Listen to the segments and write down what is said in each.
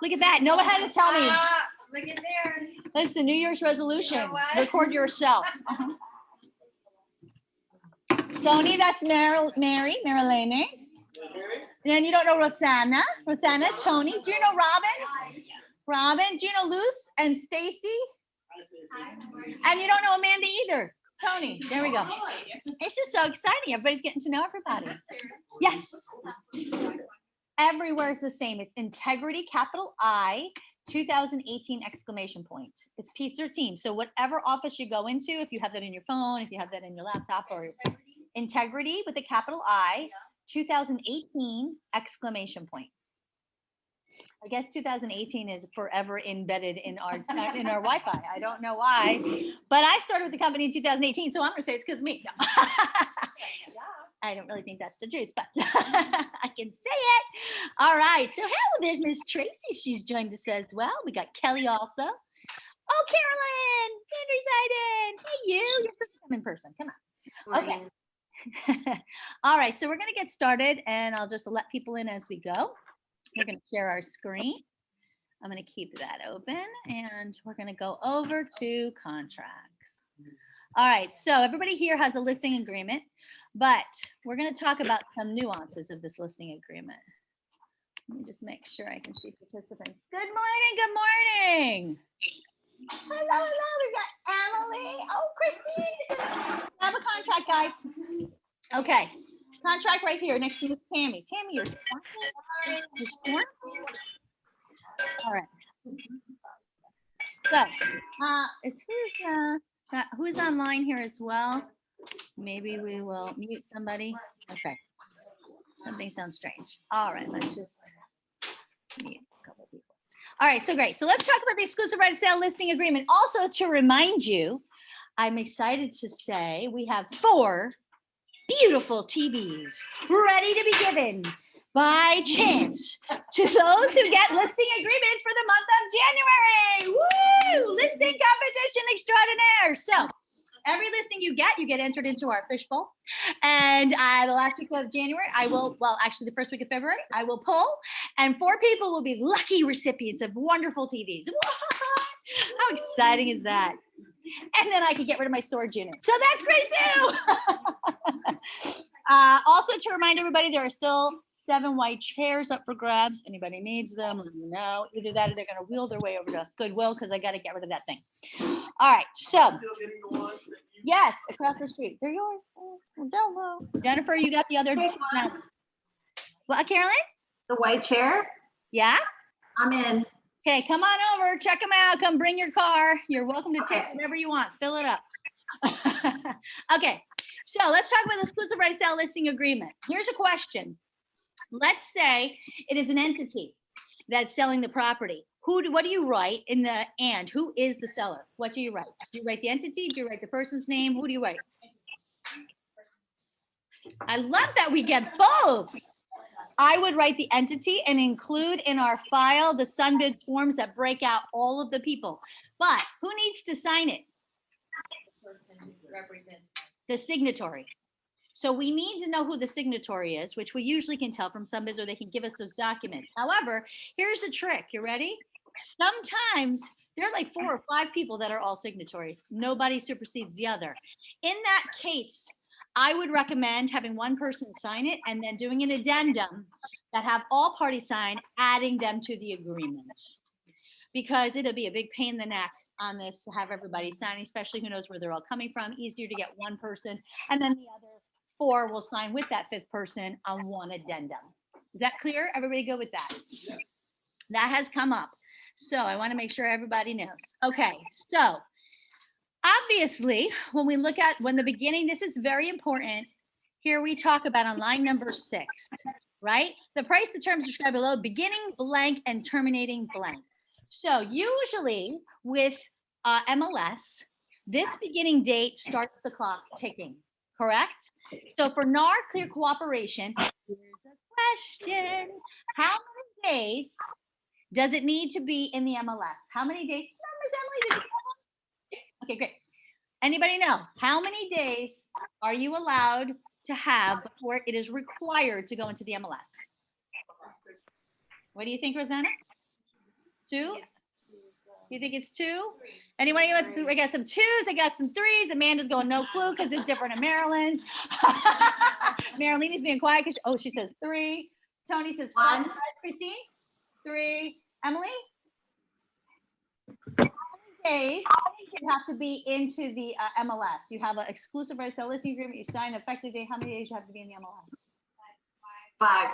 Look at that. No one had to tell me. Look at there. That's the New Year's resolution. Record yourself. Tony, that's Marilene. And then you don't know Rosanna. Rosanna, Tony. Do you know Robin? Robin. Do you know Luce and Stacy? And you don't know Amanda either. Tony, there we go. It's just so exciting. Everybody's getting to know everybody. Yes. Everywhere is the same. It's integrity, capital I, 2018 exclamation point. It's P13. So whatever office you go into, if you have that in your phone, if you have that in your laptop, or integrity with a capital I, 2018 exclamation point. I guess 2018 is forever embedded in our Wi-Fi. I don't know why, but I started with the company in 2018, so I'm gonna say it's because of me. No. I don't really think that's the truth, but I can say it. All right, so hello, there's Miss Tracy. She's joined us as well. We got Kelly also. Oh, Carolyn, Andrew's Iden. Hey, you're come in person. Come on. Okay. All right, so we're gonna get started, and I'll just let people in as we go. We're going to share our screen. I'm going to keep that open, and we're going to go over to contracts. All right, so everybody here has a listing agreement, but we're going to talk about some nuances of this listing agreement. Let me just make sure I can see participants. Good morning, good morning. Hello, hello, we got Emily. Oh, Christine. Grab a contract, guys. Okay. Contract right here next to Miss Tammy. Tammy, you're squirting. You're squirting. All right. So, who's online here as well? Maybe we will mute somebody. Okay. Something sounds strange. All right, let's just mute a couple people. All right, so great. So let's talk about the exclusive right of sale listing agreement. Also, to remind you, I'm excited to say we have 4 beautiful TVs ready to be given by chance to those who get listing agreements for the month of January. Woo! Listing competition extraordinaire. So every listing you get entered into our fishbowl. And the last week of January, actually the first week of February, I will pull, and 4 people will be lucky recipients of wonderful TVs. How exciting is that? And then I could get rid of my storage unit. So that's great too. Also to remind everybody, there are still 7 white chairs up for grabs. Anybody needs them, let me know. Either that or they're gonna wheel their way over to Goodwill because I gotta get rid of that thing. All right, so. Yes, across the street. They're yours. Oh, Jennifer, you got the other. What, Carolyn? The white chair? Yeah? I'm in. Okay, come on over, check them out, come bring your car. You're welcome to take whatever you want, fill it up. Okay, so let's talk about the exclusive right of sale listing agreement. Here's a question. Let's say it is an entity that's selling the property. What do you write in the and? Who is the seller? What do you write? Do you write the entity? Do you write the person's name? Who do you write? I love that we get both. I would write the entity and include in our file the Sunbid forms that break out all of the people. But who needs to sign it? The person who represents the signatory. So we need to know who the signatory is, which we usually can tell from Sunbiz, or they can give us those documents. However, here's a trick. You ready? Sometimes there are like 4 or 5 people that are all signatories. Nobody supersedes the other. In that case, I would recommend having one person sign it and then doing an addendum that have all parties sign, adding them to the agreement. Because it'll be a big pain in the neck on this to have everybody sign, especially who knows where they're all coming from. Easier to get one person, and then the other 4 will sign with that 5th person on one addendum. Is that clear? Everybody go with that? Yeah. That has come up. So I want to make sure everybody knows. Okay, so obviously, when we look at the beginning, this is very important. Here we talk about on line number 6, right? The price, the terms described below, beginning blank and terminating blank. So usually with MLS, this beginning date starts the clock ticking, correct? So for NAR Clear Cooperation, here's a question. How many days does it need to be in the MLS? How many days? No, Ms. Emily, did you know? Okay, great. Anybody know? How many days are you allowed to have before it is required to go into the MLS? What do you think, Rosanna? 2? Yes. You think it's 2? Anyone? I got some 2s. I got some 3s. Amanda's going no clue because it's different in Maryland's. Marilyn's being quiet because she says 3. Tony says 5. 1. Christine? 3. Emily? How many days you have to be into the MLS? You have an exclusive right sale listing agreement. You sign an effective date. How many days you have to be in the MLS? 5.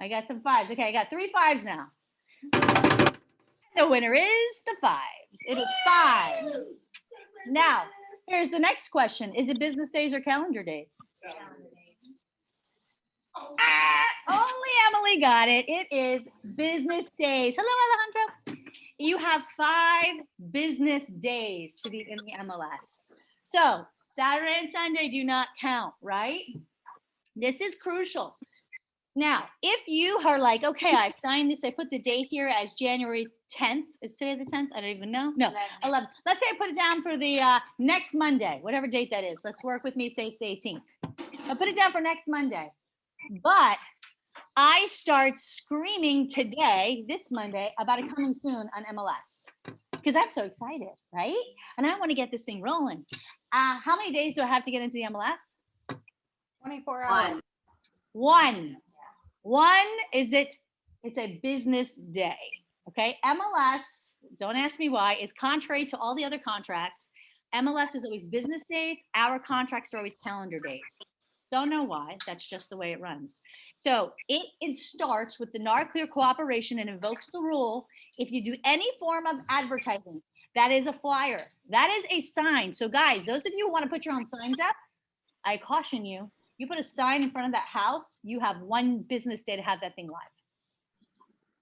I got some 5s. Okay, I got 3 5s now. The winner is the 5s. It is 5. Now, here's the next question. Is it business days or calendar days? Only Emily got it. It is business days. Hello, Alejandro. You have 5 business days to be in the MLS. So Saturday and Sunday do not count, right? This is crucial. Now, if you are like, okay, I've signed this, I put the date here as January 10th. Is today the 10th? I don't even know. No, 11th. Let's say I put it down for the next Monday, whatever date that is. Let's work with me, say it's the 18th. I'll put it down for next Monday. But I start screaming today, this Monday, about it coming soon on MLS. Because I'm so excited, right? And I want to get this thing rolling. How many days do I have to get into the MLS? 24 hours. 1. 1 is it's a business day. Okay. MLS, don't ask me why, is contrary to all the other contracts. MLS is always business days. Our contracts are always calendar days. Don't know why. That's just the way it runs. So it starts with the NAR Clear Cooperation and invokes the rule. If you do any form of advertising, that is a flyer, that is a sign. So guys, those of you who want to put your own signs up, I caution you, you put a sign in front of that house, you have 1 business day to have that thing live.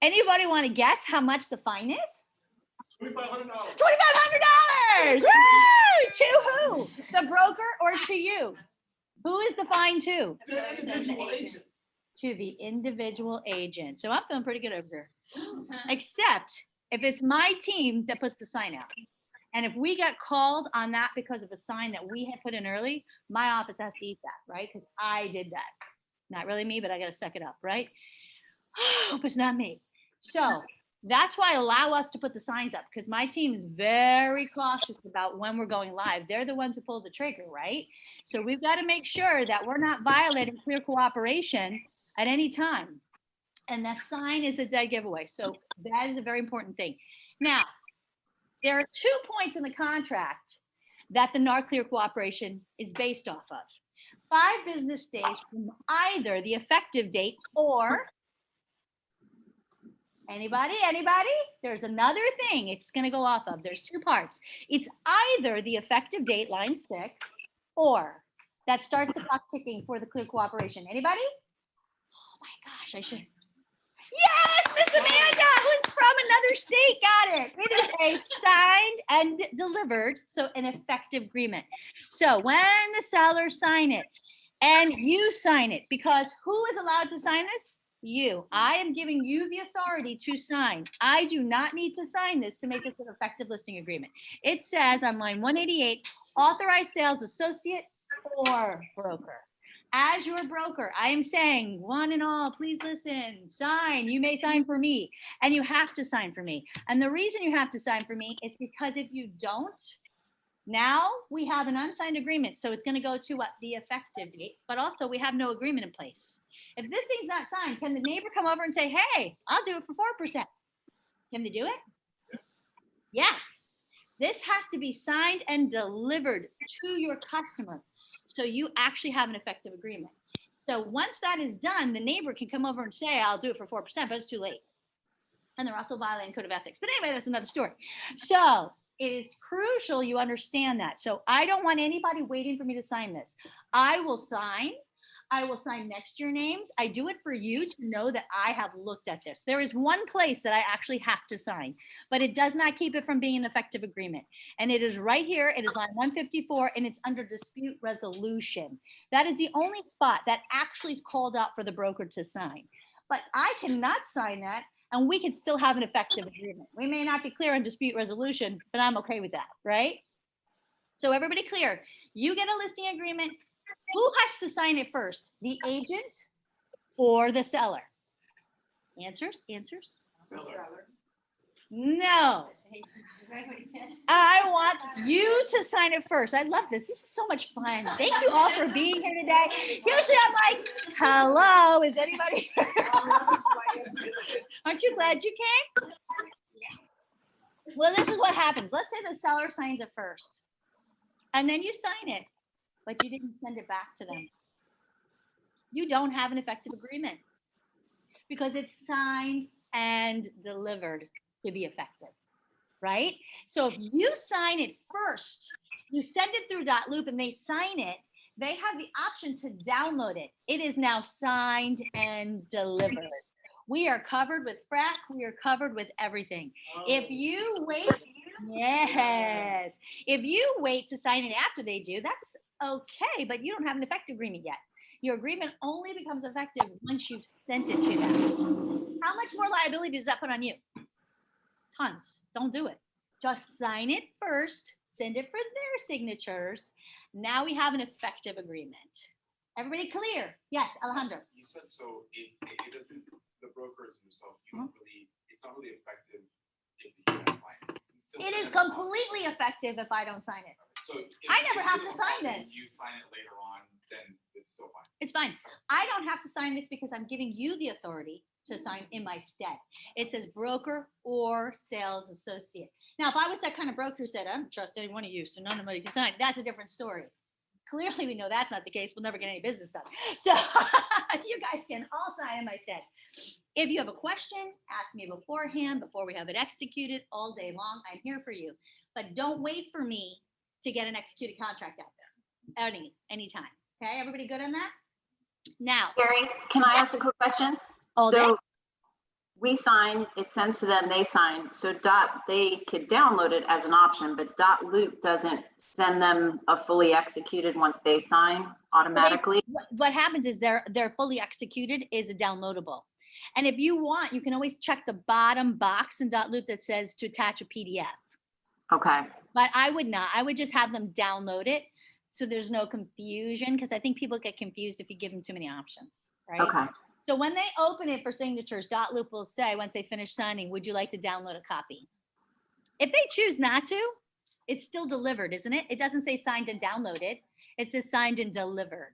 Anybody want to guess how much the fine is? $2,500. $2,500. Woo! To who? The broker or to you? Who is the fine to? To an individual agent. To the individual agent. So I'm feeling pretty good over here. Except if it's my team that puts the sign out. And if we get called on that because of a sign that we had put in early, my office has to eat that, right? Because I did that. Not really me, but I got to suck it up, right? Hope it's not me. So that's why I allow us to put the signs up, because my team is very cautious about when we're going live. They're the ones who pull the trigger, right? So we've got to make sure that we're not violating clear cooperation at any time. And that sign is a dead giveaway. So that is a very important thing. Now, there are 2 points in the contract that the NAR Clear Cooperation is based off of. 5 business days from either the effective date or anybody? There's another thing it's going to go off of. There's 2 parts. It's either the effective date, line 6, or that starts the clock ticking for the clear cooperation. Anybody? Oh my gosh, I should. Yes, Miss Amanda, who's from another state, got it. It is a signed and delivered, so an effective agreement. So when the seller sign it and you sign it, because who is allowed to sign this? You. I am giving you the authority to sign. I do not need to sign this to make this an effective listing agreement. It says on line 188, authorized sales associate or broker. As your broker, I am saying, one and all, please listen, sign. You may sign for me, and you have to sign for me. And the reason you have to sign for me is because if you don't, now we have an unsigned agreement. So it's going to go to what? The effective date, but also we have no agreement in place. If this thing's not signed, can the neighbor come over and say, hey, I'll do it for 4%? Can they do it? Yeah. This has to be signed and delivered to your customer. So you actually have an effective agreement. So once that is done, the neighbor can come over and say, I'll do it for 4%, but it's too late. And they're also violating code of ethics. But anyway, that's another story. So it is crucial you understand that. So I don't want anybody waiting for me to sign this. I will sign next to your names. I do it for you to know that I have looked at this. There is one place that I actually have to sign, but it does not keep it from being an effective agreement. And it is right here. It is line 154, and it's under dispute resolution. That is the only spot that actually is called out for the broker to sign. But I cannot sign that, and we can still have an effective agreement. We may not be clear on dispute resolution, but I'm okay with that, right? So everybody clear. You get a listing agreement. Who has to sign it first? The agent or the seller? Answers? Seller. No. I want you to sign it first. I love this. This is so much fun. Thank you all for being here today. Usually I'm like, hello, is anybody here? Aren't you glad you came? Well, this is what happens. Let's say the seller signs it first, and then you sign it, but you didn't send it back to them. You don't have an effective agreement because it's signed and delivered to be effective, right? So if you sign it first, you send it through .loop and they sign it, they have the option to download it. It is now signed and delivered. We are covered with FRAC. We are covered with everything. If you wait, yes. If you wait to sign it after they do, that's okay, but you don't have an effective agreement yet. Your agreement only becomes effective once you've sent it to them. How much more liability does that put on you? Tons. Don't do it. Just sign it first, send it for their signatures. Now we have an effective agreement. Everybody clear? Yes, Alejandro. You said so if it doesn't, the brokers themselves, you don't really, it's not really effective if you don't sign it. It is completely effective if I don't sign it. So if I never you have do to sign and this. You sign it later on, then it's still fine. It's fine. I don't have to sign this because I'm giving you the authority to sign in my stead. It says broker or sales associate. Now, if I was that kind of broker who said, I don't trust any one of you, so none of you can sign, that's a different story. Clearly, we know that's not the case. We'll never get any business done. So you guys can all sign in my stead. If you have a question, ask me beforehand, before we have it executed all day long. I'm here for you. But don't wait for me to get an executed contract out there. Anytime. Okay, everybody good on that? Now, Gary, can I ask a quick question? all day. So we sign, it sends to them, they sign. So they could download it as an option, but .loop doesn't send them a fully executed once they sign automatically. What happens is they're fully executed is a downloadable. And if you want, you can always check the bottom box in .loop that says to attach a PDF. Okay. But I would not. I would just have them download it so there's no confusion, because I think people get confused if you give them too many options, right? Okay. So when they open it for signatures, .loop will say, once they finish signing, would you like to download a copy? If they choose not to, it's still delivered, isn't it? It doesn't say signed and downloaded. It says signed and delivered.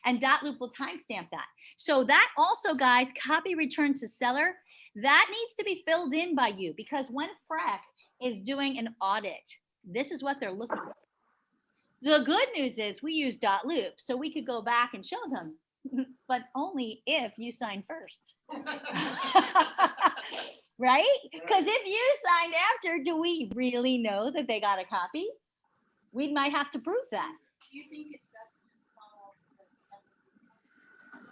And .loop will timestamp that. So that also, guys, copy return to seller, that needs to be filled in by you, because when FRAC is doing an audit, this is what they're looking for. The good news is we use .loop, so we could go back and show them, but only if you sign first. Right? Because if you signed after, do we really know that they got a copy? We might have to prove that. Do you think it's best to follow up?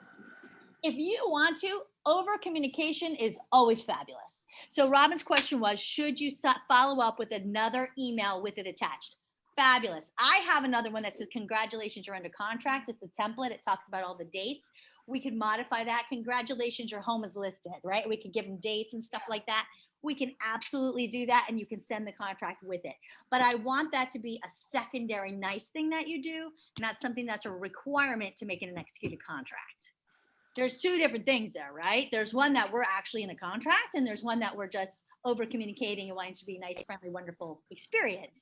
If you want to, over communication is always fabulous. So Robin's question was, should you follow up with another email with it attached? Fabulous. I have another one that says, congratulations, you're under contract. It's a template. It talks about all the dates. We could modify that. Congratulations, your home is listed, right? We could give them dates and stuff like that. We can absolutely do that, and you can send the contract with it. But I want that to be a secondary nice thing that you do, not something that's a requirement to make it an executed contract. There's two different things there, right? There's one that we're actually in a contract, and there's one that we're just over communicating and wanting to be nice, friendly, wonderful experience.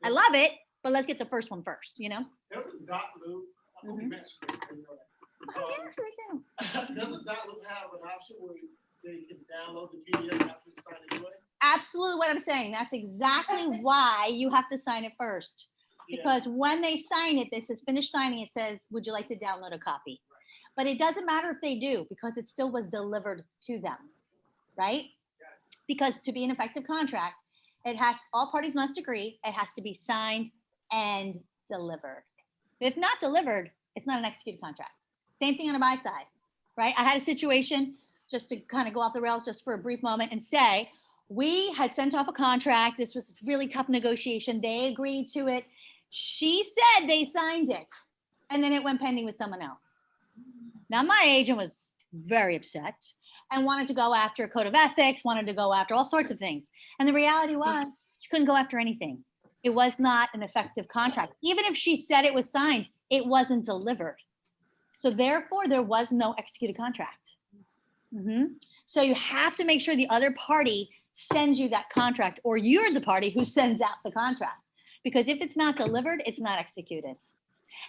I love it, but let's get the first one first, you know? Doesn't .loop, I hope you mentioned it, you know that. Oh, yes, we do. Doesn't .loop have an option where they can download the PDF after you sign it away? Absolutely what I'm saying. That's exactly why you have to sign it first. Because when they sign it, this says finish signing, it says, would you like to download a copy? But it doesn't matter if they do, because it still was delivered to them, right? Because to be an effective contract, it has, all parties must agree, it has to be signed and delivered. If not delivered, it's not an executed contract. Same thing on a buy side, right? I had a situation, just to kind of go off the rails just for a brief moment and say, we had sent off a contract. This was really tough negotiation. They agreed to it. She said they signed it, and then it went pending with someone else. Now, my agent was very upset and wanted to go after a code of ethics, wanted to go after all sorts of things. And the reality was, she couldn't go after anything. It was not an effective contract. Even if she said it was signed, it wasn't delivered. So therefore, there was no executed contract. So you have to make sure the other party sends you that contract, or you're the party who sends out the contract. Because if it's not delivered, it's not executed.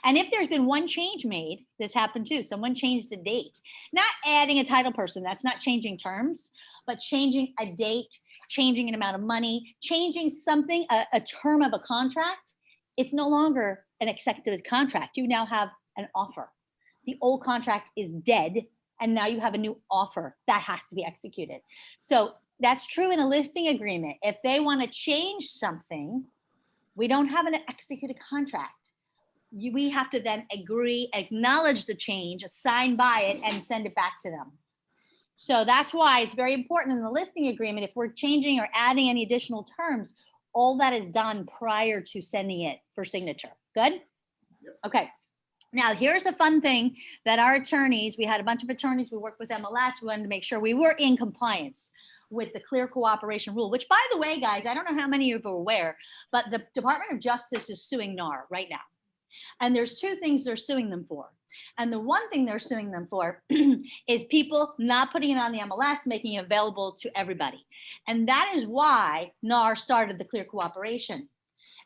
And if there's been one change made, this happened too, someone changed the date, not adding a title person, that's not changing terms, but changing a date, changing an amount of money, changing something, a term of a contract, it's no longer an executed contract. You now have an offer. The old contract is dead, and now you have a new offer that has to be executed. So that's true in a listing agreement. If they want to change something, we don't have an executed contract. We have to then agree, acknowledge the change, sign by it, and send it back to them. So that's why it's very important in the listing agreement, if we're changing or adding any additional terms, all that is done prior to sending it for signature. Good? Yep. Okay. Now, here's a fun thing that our attorneys, we had a bunch of attorneys, we worked with MLS, we wanted to make sure we were in compliance with the Clear Cooperation rule, which, by the way, guys, I don't know how many of you are aware, but the Department of Justice is suing NAR right now. And there's two things they're suing them for. And the one thing they're suing them for is people not putting it on the MLS, making it available to everybody. And that is why NAR started the Clear Cooperation.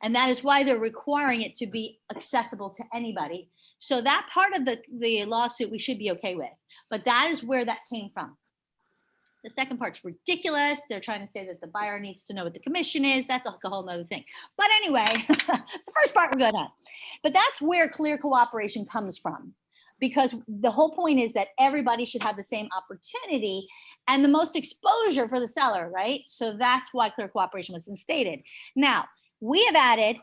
And that is why they're requiring it to be accessible to anybody. So that part of the lawsuit we should be okay with. But that is where that came from. The second part's ridiculous. They're trying to say that the buyer needs to know what the commission is. That's a whole nother thing. But anyway, the first part we're good on. But that's where Clear Cooperation comes from. Because the whole point is that everybody should have the same opportunity and the most exposure for the seller, right? So that's why Clear Cooperation was instated. Now, we have added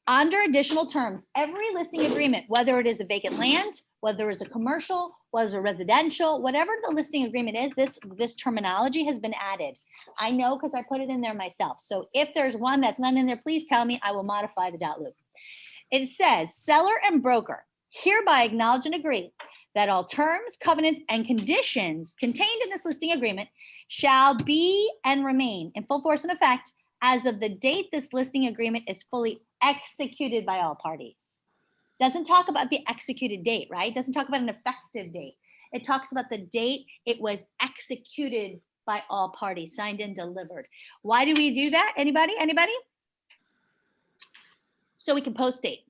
under additional terms, every listing agreement, whether it is a vacant land, whether it's a commercial, whether it's a residential, whatever the listing agreement is, this terminology has been added. I know because I put it in there myself. So if there's one that's not in there, please tell me, I will modify the dot loop. It says seller and broker hereby acknowledge and agree that all terms, covenants, and conditions contained in this listing agreement shall be and remain in full force and effect as of the date this listing agreement is fully executed by all parties. Doesn't talk about the executed date, right? Doesn't talk about an effective date. It talks about the date it was executed by all parties, signed and delivered. Why do we do that? Anybody? So we can post date.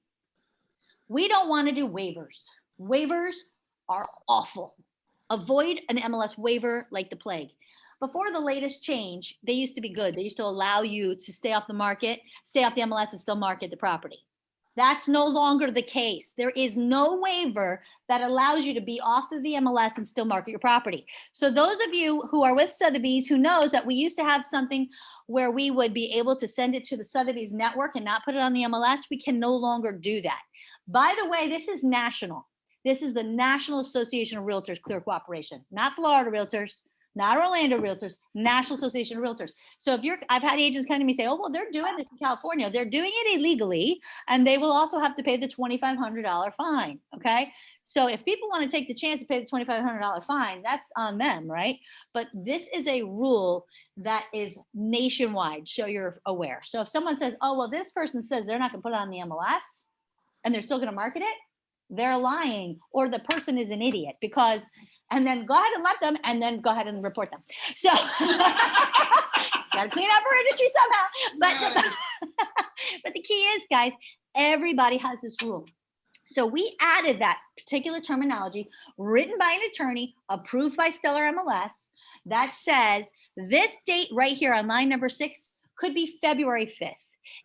We don't want to do waivers. Waivers are awful. Avoid an MLS waiver like the plague. Before the latest change, they used to be good. They used to allow you to stay off the market, stay off the MLS and still market the property. That's no longer the case. There is no waiver that allows you to be off of the MLS and still market your property. So those of you who are with Sotheby's who knows that we used to have something where we would be able to send it to the Sotheby's network and not put it on the MLS, we can no longer do that. By the way, this is national. This is the National Association of Realtors Clear Cooperation, not Florida Realtors, not Orlando Realtors, National Association of Realtors. So if I've had agents come to me say, oh, well, they're doing this in California. They're doing it illegally, and they will also have to pay the $2,500 fine, okay? So if people want to take the chance to pay the $2,500 fine, that's on them, right? But this is a rule that is nationwide, so you're aware. So if someone says, oh, well, this person says they're not gonna put it on the MLS, and they're still gonna market it, they're lying, or the person is an idiot, because and then go ahead and let them, and then go ahead and report them. So, gotta clean up our industry somehow. But the key is, guys, everybody has this rule. So we added that particular terminology written by an attorney, approved by Stellar MLS, that says this date right here on line number 6 could be February 5th.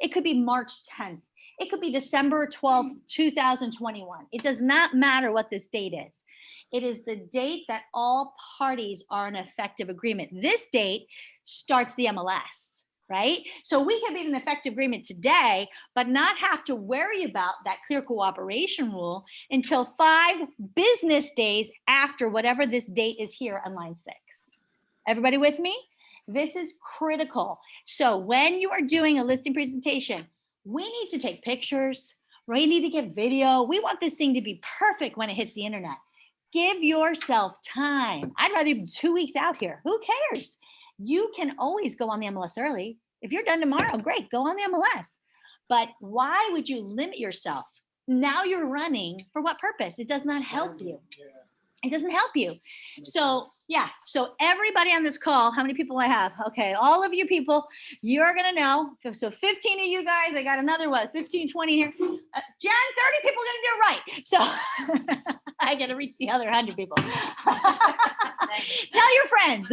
It could be March 10th. It could be December 12th, 2021. It does not matter what this date is. It is the date that all parties are in effective agreement. This date starts the MLS, right? So we can be in an effective agreement today, but not have to worry about that Clear Cooperation rule until 5 business days after whatever this date is here on line 6. Everybody with me? This is critical. So when you are doing a listing presentation, we need to take pictures, we need to get video. We want this thing to be perfect when it hits the internet. Give yourself time. I'd rather be 2 weeks out here. Who cares? You can always go on the MLS early. If you're done tomorrow, great, go on the MLS. But why would you limit yourself? Now you're running for what purpose? It does not help you. It doesn't help you. So yeah, so everybody on this call, how many people I have? Okay, all of you people, you're gonna know. So 15 of you guys, I got another what, 15, 20 here. Jen, 30 people gonna do it right. So I gotta reach the other 100 people. Tell your friends.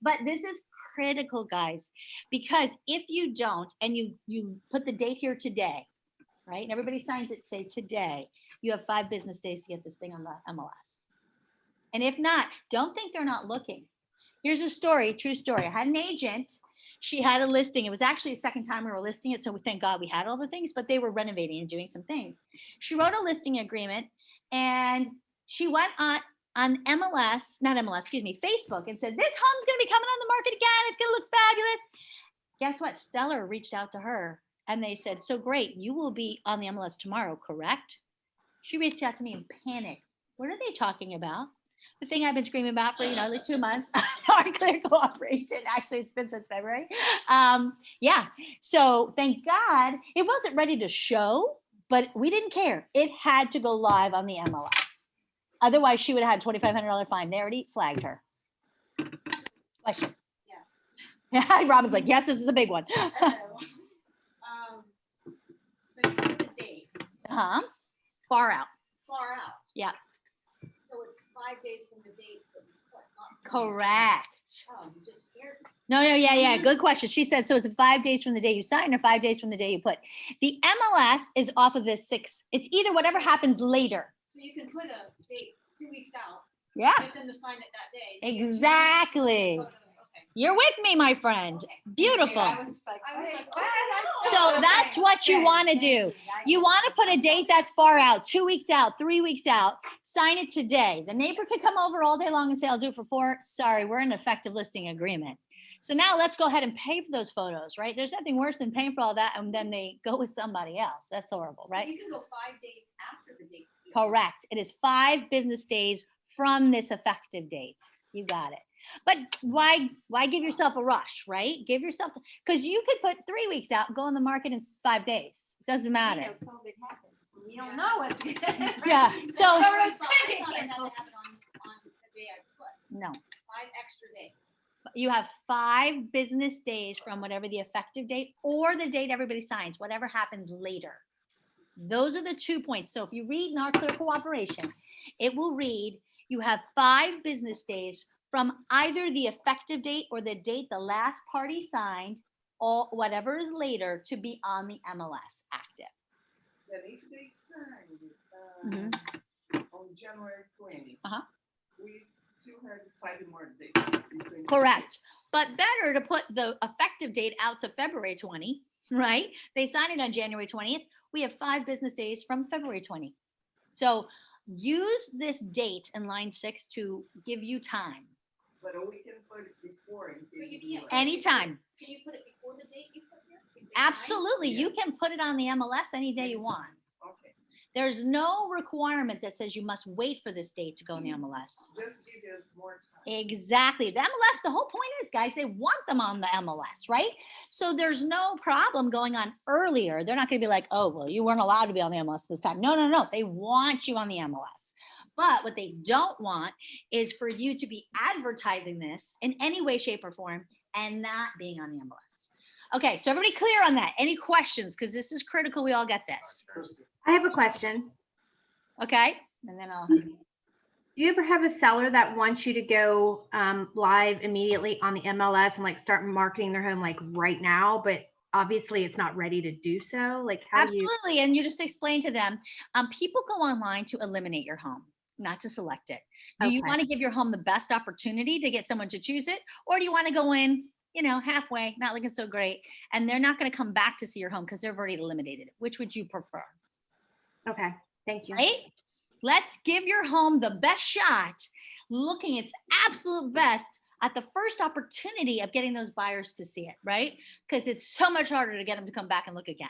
But this is critical, guys, because if you don't, and you put the date here today, right? And everybody signs it, say today, you have 5 business days to get this thing on the MLS. And if not, don't think they're not looking. Here's a story, true story. I had an agent. She had a listing. It was actually the second time we were listing it. So thank God we had all the things, but they were renovating and doing some things. She wrote a listing agreement and she went on MLS, not MLS, excuse me, Facebook, and said, this home's going to be coming on the market again. It's going to look fabulous. Guess what? Stellar reached out to her and they said, so great. You will be on the MLS tomorrow, correct? She reached out to me in panic. What are they talking about? The thing I've been screaming about for, like 2 months, NAR Clear Cooperation. Actually, it's been since February. Yeah. So thank God it wasn't ready to show, but we didn't care. It had to go live on the MLS. Otherwise, she would have had $2,500 fine. They already flagged her. Question. Yes. Robin's like, yes, this is a big one. So you put the date Huh? Far out. far out. Yeah. So it's 5 days from the date that you put, not. Correct. Oh, you just scared me. No, yeah. Good question. She said, so it's 5 days from the day you sign or 5 days from the day you put. The MLS is off of this 6. It's either whatever happens later. So you can put a date 2 weeks out, Yeah, get them to sign it that day. They get 2 weeks to exactly. photos. Okay. You're with me, my friend. Beautiful. I was like, So that's what you want to do. You want to put a date that's far out, 2 weeks out, 3 weeks out, sign it today. The neighbor could come over all day long and say, I'll do it for 4. Sorry, we're in an effective listing agreement. So now let's go ahead and pay for those photos, right? There's nothing worse than paying for all that and then they go with somebody else. That's horrible, right? You can go 5 days after the date. Correct. It is 5 business days from this effective date. You got it. But why give yourself a rush, right? Give yourself, because you could put 3 weeks out and go on the market in 5 days. Doesn't matter. COVID happens. You don't know what's going to Yeah. So I thought I had to have it on the day I put. no, 5 extra days. you have 5 business days from whatever the effective date or the date everybody signs, whatever happens later. Those are the 2 points. So if you read NAR Clear Cooperation, it will read you have 5 business days from either the effective date or the date the last party signed, or whatever is later, to be on the MLS active. That if they signed Mhm. on January 20, Uh-huh. we still have 5 more days. between- Correct. But better to put the effective date out to February 20, right? They sign it on January 20th. We have 5 business days from February 20. So use this date in line 6 to give you time. But we can put it before. in But you case we can't- want. Anytime. Can you put it before the date you put here? If they sign? Absolutely. You can put it on the MLS any day you want. Okay, There's no requirement that says you must wait for this date to go in the MLS. just give us more time. Exactly. The MLS, the whole point is, guys, they want them on the MLS, right? So there's no problem going on earlier. They're not going to be like, oh, well, you weren't allowed to be on the MLS this time. No. They want you on the MLS. But what they don't want is for you to be advertising this in any way, shape, or form and not being on the MLS. Okay, so everybody clear on that? Any questions? Because this is critical. We all get this. I have a question. Okay? And then I'll. Do you ever have a seller that wants you to go live immediately on the MLS and like start marketing their home like right now, but obviously it's not ready to do so? Like how do you? Absolutely. And you just explain to them, people go online to eliminate your home, not to select it. Do you Okay. want to give your home the best opportunity to get someone to choose it? Or do you want to go in, halfway, not looking so great, and they're not going to come back to see your home because they've already eliminated it? Which would you prefer? Okay, thank you. Right? Let's give your home the best shot, looking its absolute best at the first opportunity of getting those buyers to see it, right? Because it's so much harder to get them to come back and look again.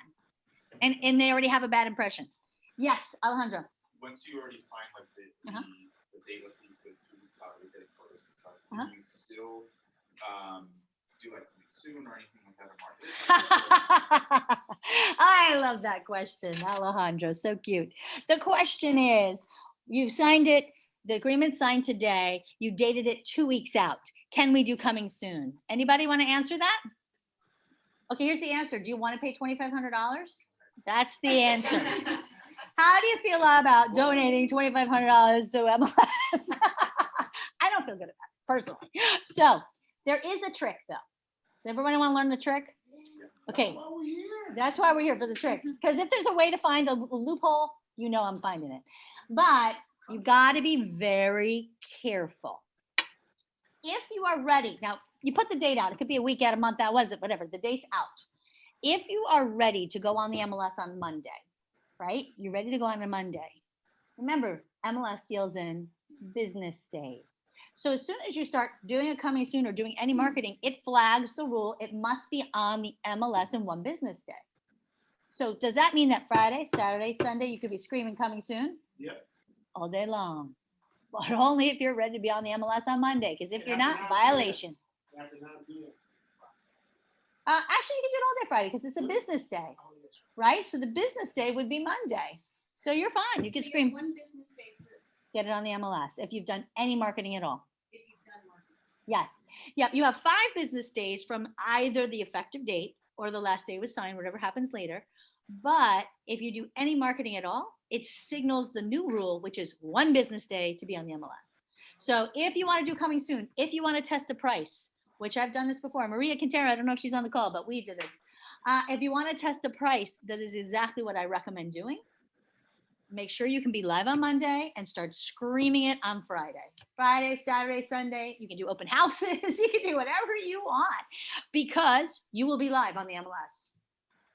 And they already have a bad impression. Yes, Alejandro. Once you already sign like the Uh-huh. the date, let's say you put 2 weeks out, you're getting photos and stuff, Uh-huh. do you still do like coming soon or anything like that or market it? I love that question, Alejandro. So cute. The question is, You've signed it, the agreement signed today, you dated it 2 weeks out. Can we do coming soon? Anybody want to answer that? Okay, here's the answer. Do you want to pay $2,500? That's the answer. How do you feel about donating $2,500 to MLS? I don't feel good about it personally. So there is a trick though. Does everybody want to learn the trick? Okay, that's why we're here for the tricks. Because if there's a way to find a loophole, you know I'm finding it. But you got to be very careful. If you are ready, now you put the date out. It could be a week out, a month out, what is it? Whatever. The date's out. If you are ready to go on the MLS on Monday, right? You're ready to go on a Monday. Remember, MLS deals in business days. So as soon as you start doing a coming soon or doing any marketing, it flags the rule. It must be on the MLS in one business day. So does that mean that Friday, Saturday, Sunday, you could be screaming coming soon? Yep. All day long. But only if you're ready to be on the MLS on Monday. Because if you're not, violation. After 9 p.m. Actually, you can do it all day Friday because it's a business day, right? So the business day would be Monday. So you're fine. You can scream, One business day to, get it on the MLS if you've done any marketing at all. if you've done marketing. Yes. Yep. You have 5 business days from either the effective date or the last day was signed, whatever happens later. But if you do any marketing at all, it signals the new rule, which is 1 business day to be on the MLS. So if you want to do coming soon, if you want to test the price, which I've done this before, Maria Quintero, I don't know if she's on the call, but we did this. If you want to test the price, that is exactly what I recommend doing. Make sure you can be live on Monday and start screaming it on Friday. Friday, Saturday, Sunday, you can do open houses, you can do whatever you want because you will be live on the MLS.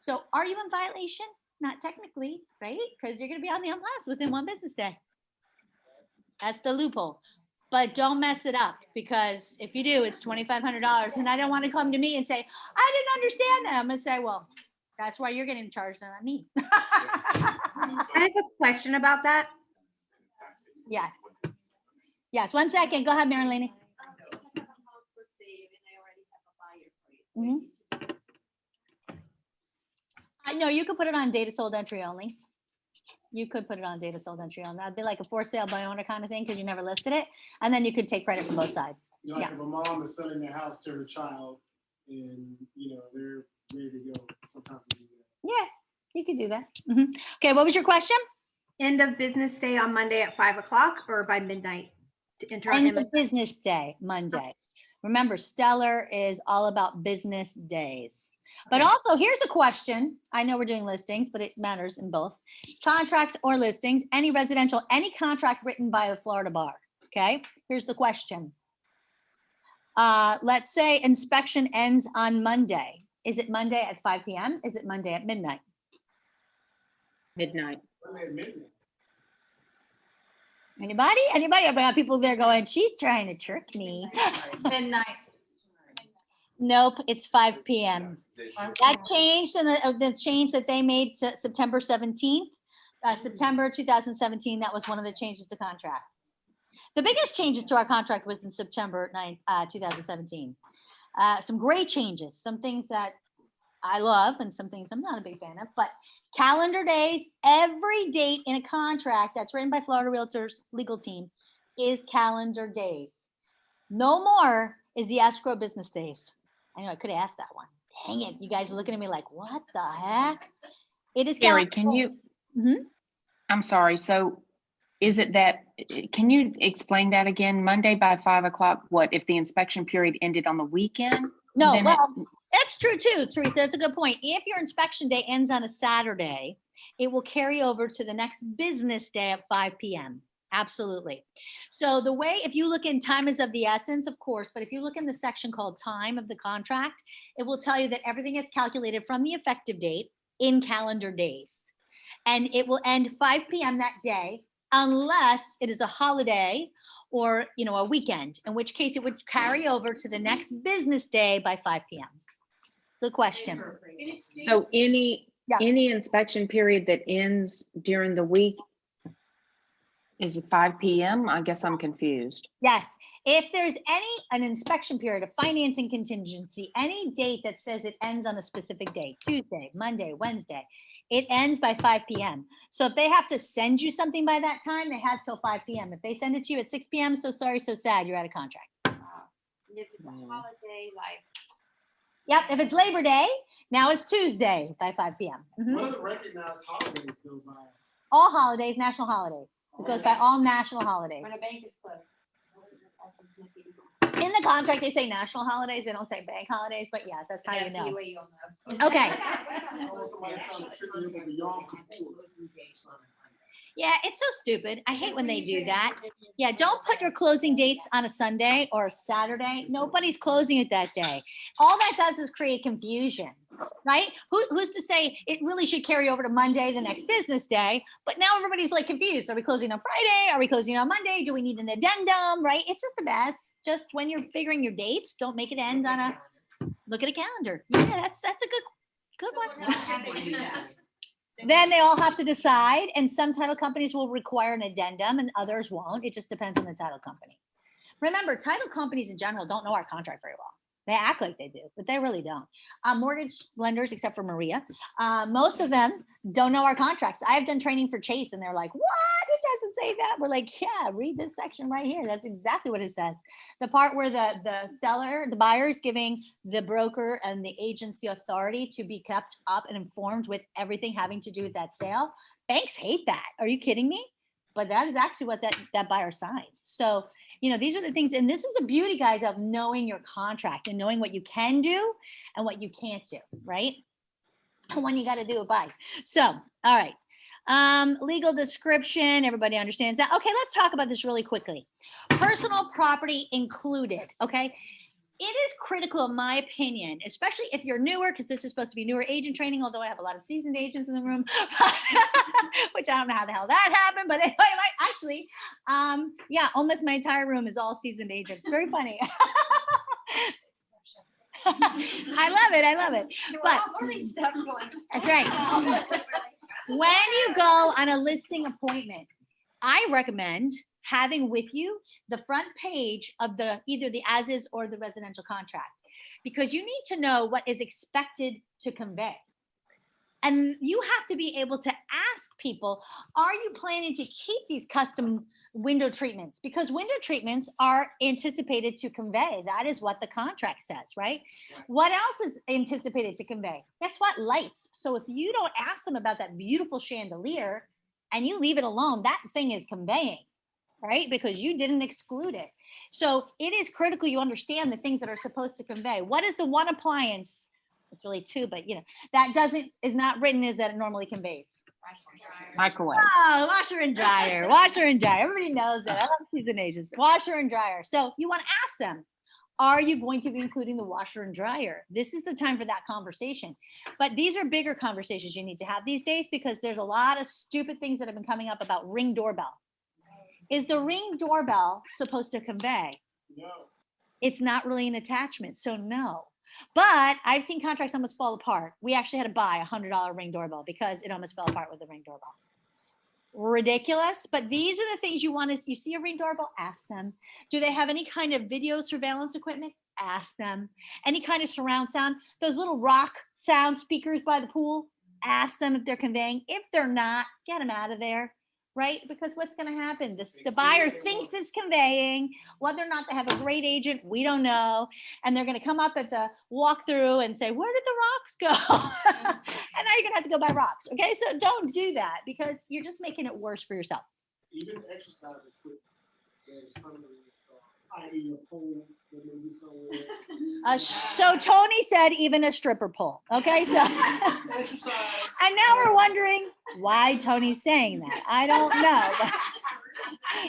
So are you in violation? Not technically, right? Because you're going to be on the MLS within 1 business day. That's the loophole. But don't mess it up because if you do, it's $2,500. And I don't want to come to me and say, I didn't understand that. I'm going to say, well, that's why you're getting charged, not me. I have a question about that. Yes. Yes, 1 second. Go ahead, Marilyn. If I have a house for sale and I already have a buyer for it, Mhm. do I need to I know you could put it on data sold entry only. You could put it on data sold entry only. That'd be like a for sale by owner kind of thing because you never listed it. And then you could take credit from both sides. You know, like Yeah. if a mom is selling their house to her child and, you know, they're ready to go, sometimes they do that. Yeah, you could do that. Mhm. Okay, what was your question? End of business day on Monday at 5 o'clock or by midnight to enter on End of MLS? business day, Monday. Remember, Stellar is all about business days. But Okay. also, here's a question. I know we're doing listings, but it matters in both. Contracts or listings, any residential, any contract written by a Florida bar. Okay, here's the question. Let's say inspection ends on Monday. Is it Monday at 5 p.m.? Is it Monday at midnight? Midnight. Monday at midnight. Anybody? Anybody? I've got people there going, she's trying to trick me. Midnight. Nope, it's 5 p.m. That changed in the change that they made to September 17th, September 2017. That was one of the changes to contract. The biggest changes to our contract was in September 9th, 2017. Some great changes, some things that I love and some things I'm not a big fan of, but calendar days, every date in a contract that's written by Florida Realtors legal team is calendar days. No more is the escrow business days. I know I could have asked that one. Dang it. You guys are looking at me like, what the heck? It is. Gary, calendar can days. you, Mhm. I'm sorry, so is it that, can you explain that again? Monday by 5 o'clock, what, if the inspection period ended on the weekend? No, Then it- well, that's true too, Teresa. That's a good point. If your inspection day ends on a Saturday, it will carry over to the next business day at 5 p.m. Absolutely. So the way, if you look in time is of the essence, of course, but if you look in the section called time of the contract, it will tell you that everything is calculated from the effective date in calendar days. And it will end 5 p.m. that day, unless it is a holiday or, you know, a weekend, in which case it would carry over to the next business day by 5 p.m. Good question. And it's state- So any Yeah. inspection period that ends during the week Is it 5 PM? I guess I'm confused. Yes, if there's an inspection period, a financing contingency, any date that says it ends on a specific date, Tuesday, Monday, Wednesday, it ends by 5 PM. So if they have to send you something by that time, they have till 5 PM. If they send it to you at 6 PM, so sorry, so sad, you're out of contract. And if it's a holiday, like, Yep, if it's Labor Day, now it's Tuesday by 5 PM. Mhm. What are the recognized holidays go by? All holidays, national holidays. It goes by all national holidays. when a bank is closed. In the contract, they say national holidays, they don't say bank holidays, but yes, that's how you That's the know. way you'll know. Okay. Oh, somebody trying to trick me into Yom Kippur. Yeah, it's so stupid. I hate when they do that. Yeah, don't put your closing dates on a Sunday or a Saturday. Nobody's closing it that day. All that does is create confusion, right? Who's to say it really should carry over to Monday, the next business day? But now everybody's like confused. Are we closing on Friday? Are we closing on Monday? Do we need an addendum, right? It's just a mess. Just when you're figuring your dates, don't make it end on a, look at a calendar. Yeah, that's a good one. Then they all have to decide, and some title companies will require an addendum and others won't. It just depends on the title company. Remember, title companies in general don't know our contract very well. They act like they do, but they really don't. Mortgage lenders, except for Maria, most of them don't know our contracts. I have done training for Chase, and they're like, what? It doesn't say that. We're like, yeah, read this section right here. That's exactly what it says. The part where the seller, the buyer is giving the broker and the agents the authority to be kept up and informed with everything having to do with that sale. Banks hate that. Are you kidding me? But that is actually what that buyer signs. So, these are the things, and this is the beauty, guys, of knowing your contract and knowing what you can do and what you can't do, right? And when you got to do it by. So, all right. Legal description, everybody understands that. Okay, let's talk about this really quickly. Personal property included, okay? It is critical, in my opinion, especially if you're newer, because this is supposed to be newer agent training, although I have a lot of seasoned agents in the room, which I don't know how the hell that happened, but anyway, actually, yeah, almost my entire room is all seasoned agents. Very funny. I love it. But Stuff going. that's right. When you go on a listing appointment, I recommend having with you the front page of either the as-is or the residential contract, because you need to know what is expected to convey. And you have to be able to ask people, are you planning to keep these custom window treatments? Because window treatments are anticipated to convey. That is what the contract says, right? What else is anticipated to convey? Guess what? Lights. So if you don't ask them about that beautiful chandelier and you leave it alone, that thing is conveying, right? Because you didn't exclude it. So it is critical you understand the things that are supposed to convey. What is the one appliance? It's really two, but that is not written as that it normally conveys. Microwave. Oh, washer and dryer, washer and dryer. Everybody knows that. I love seasoned agents. Washer and dryer. So you want to ask them, are you going to be including the washer and dryer? This is the time for that conversation. But these are bigger conversations you need to have these days, because there's a lot of stupid things that have been coming up about Ring doorbell. Is the Ring doorbell supposed to convey? No. It's not really an attachment, so no. But I've seen contracts almost fall apart. We actually had to buy a $100 Ring doorbell because it almost fell apart with the Ring doorbell. Ridiculous. But these are the things you see a Ring doorbell, ask them. Do they have any kind of video surveillance equipment? Ask them. Any kind of surround sound? Those little rock sound speakers by the pool? Ask them if they're conveying. If they're not, get them out of there. Right? Because what's going to happen? The buyer thinks it's conveying. Whether or not they have a great agent, we don't know. And they're going to come up at the walkthrough and say, where did the rocks go? And now you're going to have to go buy rocks. Okay, so don't do that, because you're just making it worse for yourself. Even exercise equipment that is permanently installed, i.e. a pole that may be somewhere. So Tony said even a stripper pole. Okay, so. Exercise. And now we're wondering why Tony's saying that. I don't know.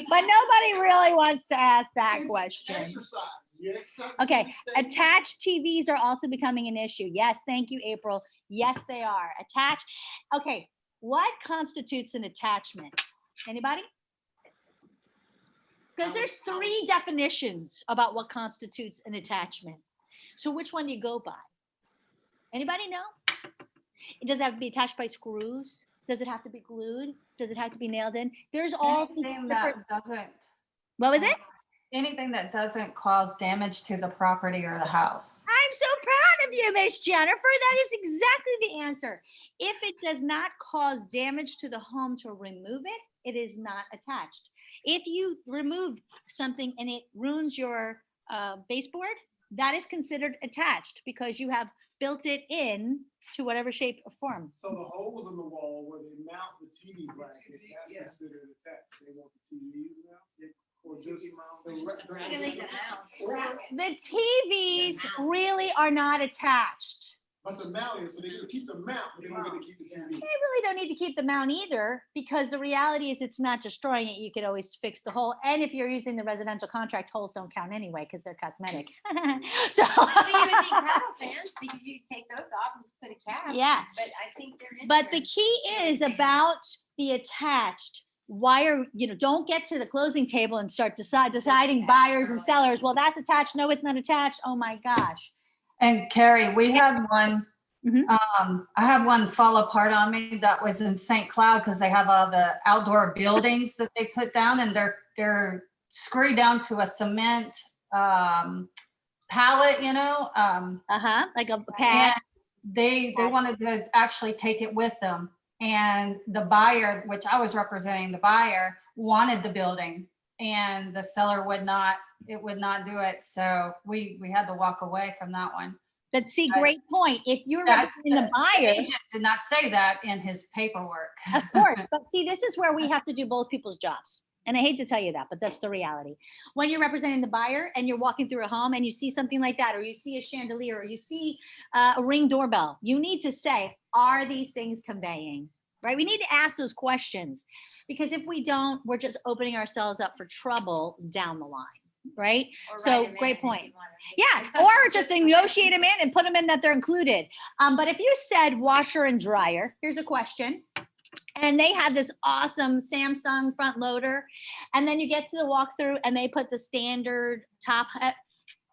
But nobody really wants to ask that question. Exercise. You exercise. Okay, attached TVs are also becoming an issue. Yes, thank you, April. Yes, they are. Attached. Okay, what constitutes an attachment? Anybody? Because there's 3 definitions about what constitutes an attachment. So which one do you go by? Anybody know? It doesn't have to be attached by screws. Does it have to be glued? Does it have to be nailed in? There's all these Anything different, that doesn't, what was it? anything that doesn't cause damage to the property or the house. I'm so proud of you, Miss Jennifer. That is exactly the answer. If it does not cause damage to the home to remove it, it is not attached. If you remove something and it ruins your baseboard, that is considered attached because you have built it in to whatever shape or form. So the holes in the wall where they mount the TV bracket, that's Yeah. considered attached. They want the TVs now? Or just You can leave them out. The TVs really are not attached. But the mount is, so they're gonna keep the mount, but they don't get to keep the TV. They really don't need to keep the mount either, because the reality is it's not destroying it. You could always fix the hole. And if you're using the residential contract, holes don't count anyway because they're cosmetic. So, So you would think cattle fans, because you take those off and just put a cap. Yeah. But I think they're in but there. the key is about the attached. Why are, don't get to the closing table and start deciding buyers and sellers. Well, that's attached. No, it's not attached. Oh my gosh. And Carrie, we had one, Mhm. I had one fall apart on me that was in St. Cloud because they have all the outdoor buildings that they put down and they're screwed down to a cement pallet, Like a pad. and they wanted to actually take it with them. And the buyer, which I was representing the buyer, wanted the building and the seller would not do it. So we had to walk away from that one. But see, great point. If you're That- representing the buyer, agent did not say that in his paperwork. of course, but see, this is where we have to do both people's jobs. And I hate to tell you that, but that's the reality. When you're representing the buyer and you're walking through a home and you see something like that, or you see a chandelier, or you see a Ring doorbell, you need to say, are these things conveying? Right? We need to ask those questions, because if we don't, we're just opening ourselves up for trouble down the line. Right? Or So, write 'em great in if you point. want 'em. Yeah, or just negotiate them in and put them in that they're included. But if you said washer and dryer, here's a question. And they had this awesome Samsung front loader. And then you get to the walkthrough and they put the standard top.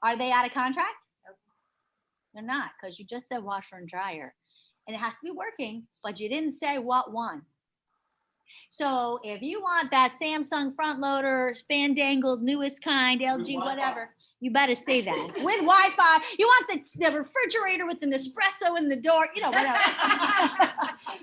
Are they out of contract? They're not, because you just said washer and dryer. And it has to be working, but you didn't say what one. So if you want that Samsung front loader, spandangled, newest kind, LG, whatever, you better say that. With Wi-Fi, you want the refrigerator with the Nespresso in the door, whatever.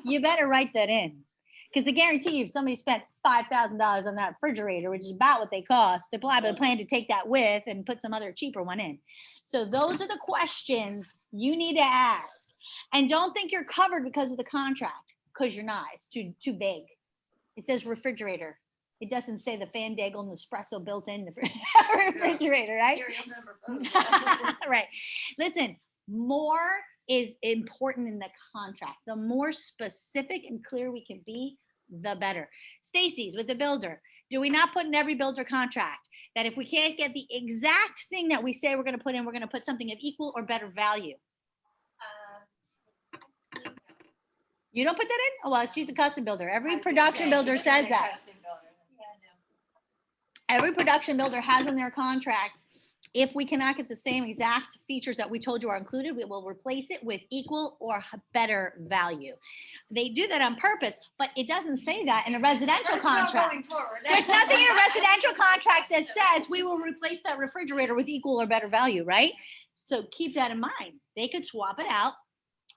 You better write that in. Because I guarantee you, if somebody spent $5,000 on that refrigerator, which is about what they cost, they probably plan to take that with and put some other cheaper one in. So those are the questions you need to ask. And don't think you're covered because of the contract, because you're not. It's too big. It says refrigerator. It doesn't say the Fandangle Nespresso built in the refrigerator, right? Serial number both. Right. Listen, more is important in the contract. The more specific and clear we can be, the better. Stacy's with the builder. Do we not put in every builder contract that if we can't get the exact thing that we say we're going to put in, we're going to put something of equal or better value? You don't put that in? Oh, well, she's a custom builder. Every production builder says that. Every production builder has in their contract, if we cannot get the same exact features that we told you are included, we will replace it with equal or better value. They do that on purpose, but it doesn't say that in a residential contract. There's nothing in a residential contract that says we will replace that refrigerator with equal or better value, right? So keep that in mind. They could swap it out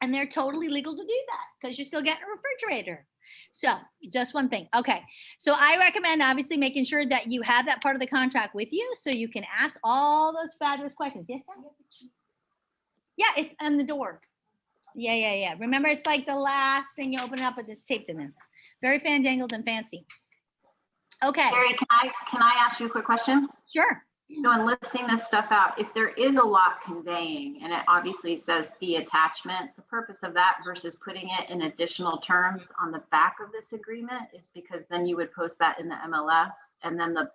and they're totally legal to do that because you're still getting a refrigerator. So just one thing. Okay. So I recommend obviously making sure that you have that part of the contract with you so you can ask all those fabulous questions. Yes, John? Yeah, it's on the door. Yeah. Remember, it's like the last thing you open it up, but it's taped in there. Very fandangled and fancy. Okay. Carrie, can I ask you a quick question? Sure. So in listing this stuff out, if there is a lot conveying and it obviously says see attachment, the purpose of that versus putting it in additional terms on the back of this agreement is because then you would post that in the MLS and then the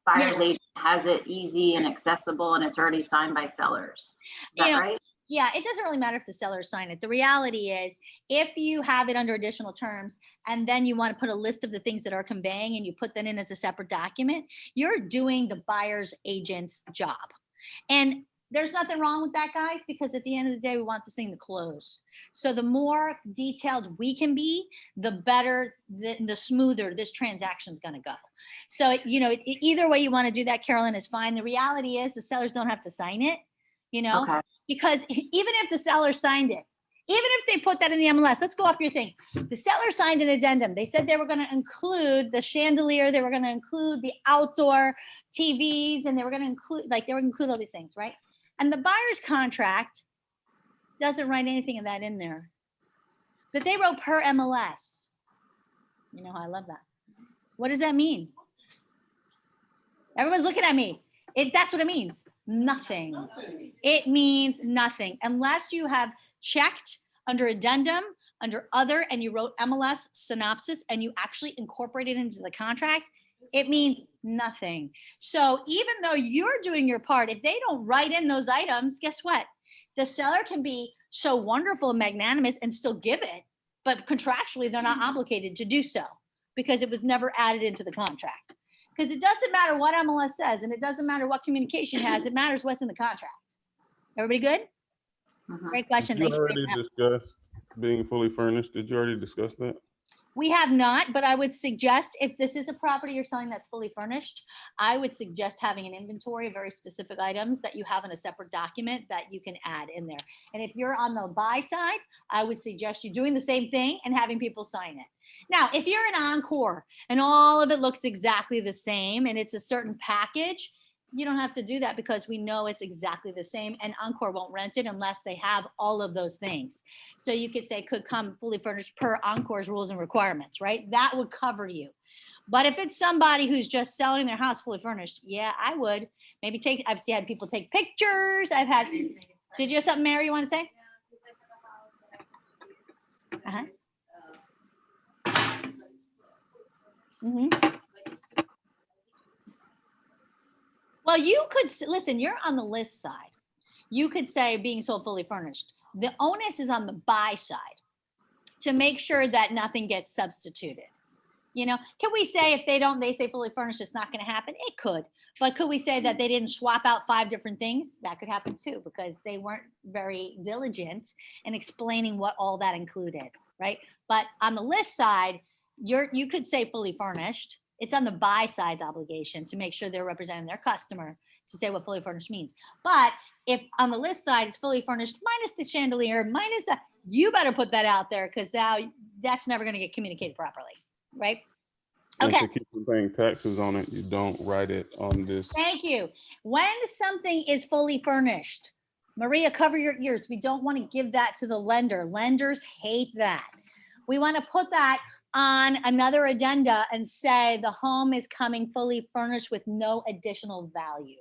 buyer's agent has it easy and accessible and it's already signed by sellers. Is that right? Yeah, it doesn't really matter if the sellers sign it. The reality is if you have it under additional terms and then you want to put a list of the things that are conveying and you put that in as a separate document, you're doing the buyer's agent's job. And there's nothing wrong with that, guys, because at the end of the day, we want this thing to close. So the more detailed we can be, the better, the smoother this transaction is going to go. So, you know, either way you want to do that, Carolyn, is fine. The reality is the sellers don't have to sign it, you know, Okay. because even if the seller signed it, even if they put that in the MLS, let's go off your thing. The seller signed an addendum. They said they were going to include the chandelier. They were going to include the outdoor TVs, and they were going to include, like, they were going to include all these things, right? And the buyer's contract doesn't write anything of that in there. But they wrote per MLS. You know how I love that. What does that mean? Everyone's looking at me. That's what it means. Nothing. It means nothing unless you have checked under addendum, under other, and you wrote MLS synopsis and you actually incorporate it into the contract. It means nothing. So even though you're doing your part, if they don't write in those items, guess what? The seller can be so wonderful and magnanimous and still give it, but contractually they're not obligated to do so because it was never added into the contract. Because it doesn't matter what MLS says and it doesn't matter what communication has, it matters what's in the contract. Everybody good? Mhm. Great question. You Thanks for already bringing that up. discussed being fully furnished. Did you already discuss that? We have not, but I would suggest if this is a property you're selling that's fully furnished, I would suggest having an inventory of very specific items that you have in a separate document that you can add in there. And if you're on the buy side, I would suggest you doing the same thing and having people sign it. Now, if you're an Encore and all of it looks exactly the same and it's a certain package, you don't have to do that because we know it's exactly the same and Encore won't rent it unless they have all of those things. So you could say could come fully furnished per Encore's rules and requirements, right? That would cover you. But if it's somebody who's just selling their house fully furnished, yeah, I would maybe I've had people take pictures. Did you have something, Mary, you want to say? Uh-huh. Mm-hmm. Well, you could listen, you're on the list side. You could say being sold fully furnished. The onus is on the buy side to make sure that nothing gets substituted. You know, can we say if they say fully furnished, it's not going to happen? It could. But could we say that they didn't swap out 5 different things? That could happen too, because they weren't very diligent in explaining what all that included, right? But on the list side, you could say fully furnished. It's on the buy side's obligation to make sure they're representing their customer to say what fully furnished means. But if on the list side it's fully furnished minus the chandelier, minus the, you better put that out there because now that's never going to get communicated properly, right? And Okay. to keep from paying taxes on it, you don't write it on this. Thank you. When something is fully furnished, Maria, cover your ears. We don't want to give that to the lender. Lenders hate that. We want to put that on another addenda and say the home is coming fully furnished with no additional value.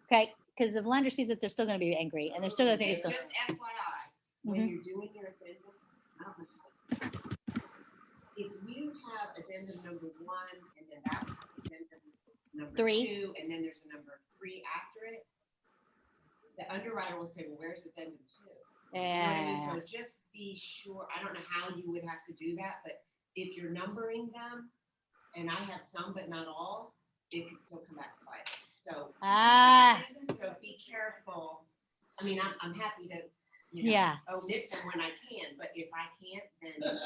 Okay, because if lender sees it, they're still going to be angry and they're still going to think it's Just FYI, when you're doing your addendum, I don't know. If you have addendum number 1 and then that was addendum number 3. 2 and then there's a number 3 after it, the underwriter will say, well, where's addendum 2? You know what I mean? So just be sure, I don't know how you would have to do that, but if you're numbering them, and I have some but not all, it can still come back to bite us. So, so be careful. I mean, I'm happy to, omit them when I can, but if I can't, then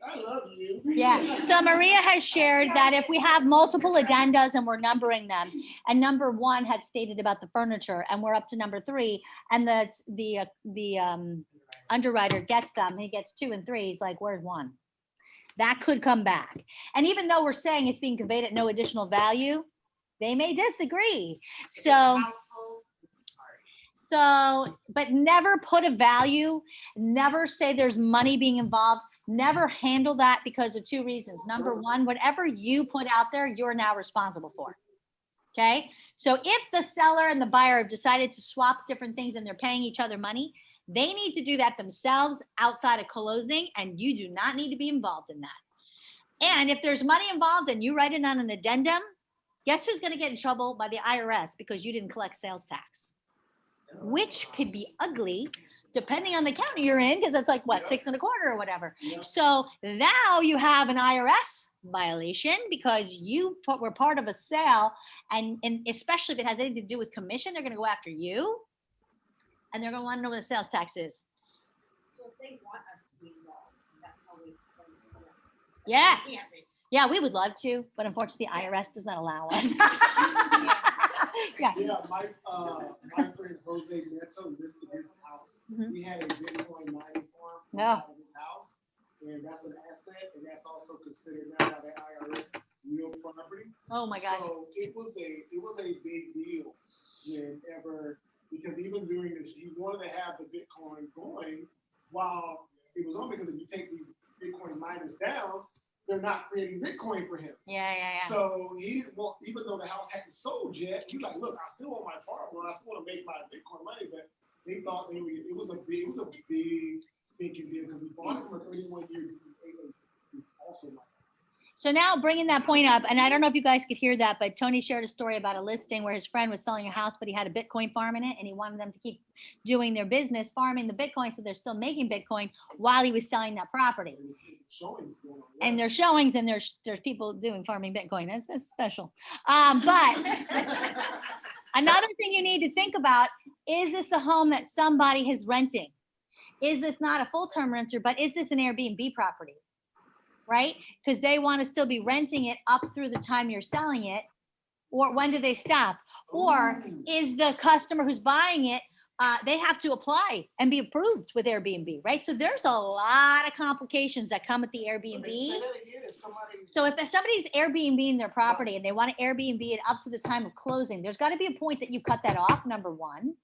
I love you. Yeah. So Maria has shared that if we have multiple addendas and we're numbering them, and number 1 had stated about the furniture, and we're up to number 3, and the underwriter gets them, he gets 2 and 3. He's like, "Where's 1?" That could come back. And even though we're saying it's being conveyed at no additional value, they may disagree. But never put a value, never say there's money being involved, never handle that because of 2 reasons. Number 1, whatever you put out there, you're now responsible for. Okay. So if the seller and the buyer have decided to swap different things and they're paying each other money, they need to do that themselves outside of closing, and you do not need to be involved in that. And if there's money involved and you write it on an addendum, guess who's going to get in trouble by the IRS because you didn't collect sales tax, which could be ugly depending on the county you're in, because it's like what, Yeah. 6 1/4 or whatever. Yeah. So now you have an IRS violation because were part of a sale, and especially if it has anything to do with commission, they're going to go after you, and they're going to want to know what the sales tax is. So if they want us to be involved, that's how we explain it to them. Yeah. We can't be. Yeah, we would love to, but unfortunately, the IRS does not allow us. Yeah. Yeah, my friend Jose Neto listed his house. Mhm. He had a Bitcoin mining farm Yeah. inside of his house, and that's an asset, and that's also considered now by the IRS real property. Oh my gosh. So it was a big deal whenever, because even during this, he wanted to have the Bitcoin going while it was on, because if you take these Bitcoin miners down, they're not creating Bitcoin for him. Yeah. So he didn't want, even though the house hadn't sold yet, he's like, look, I still want my farm, I still want to make my Bitcoin money, but they thought it was a big stinking deal because he bought it for 31 years. He's also not. So now bringing that point up, and I don't know if you guys could hear that, but Tony shared a story about a listing where his friend was selling a house, but he had a Bitcoin farm in it, and he wanted them to keep doing their business, farming the Bitcoin, so they're still making Bitcoin while he was selling that property. There's showings going on. And there's showings, and there's people doing farming Bitcoin. That's special. But another thing you need to think about, is this a home that somebody is renting? Is this not a full-term renter, but is this an Airbnb property? Right? Because they want to still be renting it up through the time you're selling it. Or when do they stop? Or is the customer who's buying it, they have to apply and be approved with Airbnb, right? So there's a lot of complications that come with the Airbnb. So if somebody's Airbnb-ing their property and they want to Airbnb it up to the time of closing, there's got to be a point that you cut that off, number one.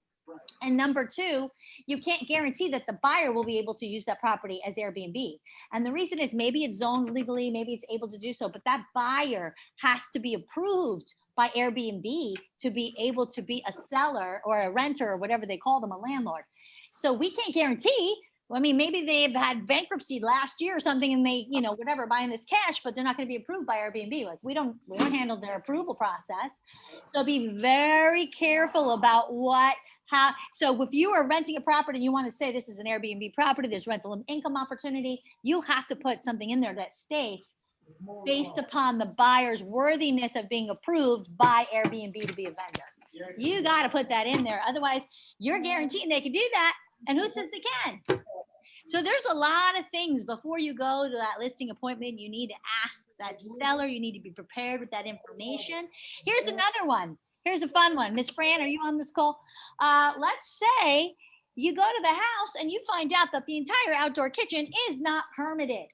And number two, you can't guarantee that the buyer will be able to use that property as Airbnb. And the reason is maybe it's zoned legally, maybe it's able to do so, but that buyer has to be approved by Airbnb to be able to be a seller or a renter or whatever they call them, a landlord. So we can't guarantee. I mean, maybe they've had bankruptcy last year or something and they, whatever, buying this cash, but they're not going to be approved by Airbnb. Like we don't handle their approval process. So be very careful about so if you are renting a property and you want to say this is an Airbnb property, there's rental income opportunity, you have to put something in there that states based upon the buyer's worthiness of being approved by Airbnb to be a vendor. You got to put that in there. Otherwise, you're guaranteeing they can do that. And who says they can? So there's a lot of things before you go to that listing appointment. You need to ask that seller. You need to be prepared with that information. Here's another one. Here's a fun one. Miss Fran, are you on this call? Let's say you go to the house and you find out that the entire outdoor kitchen is not permitted.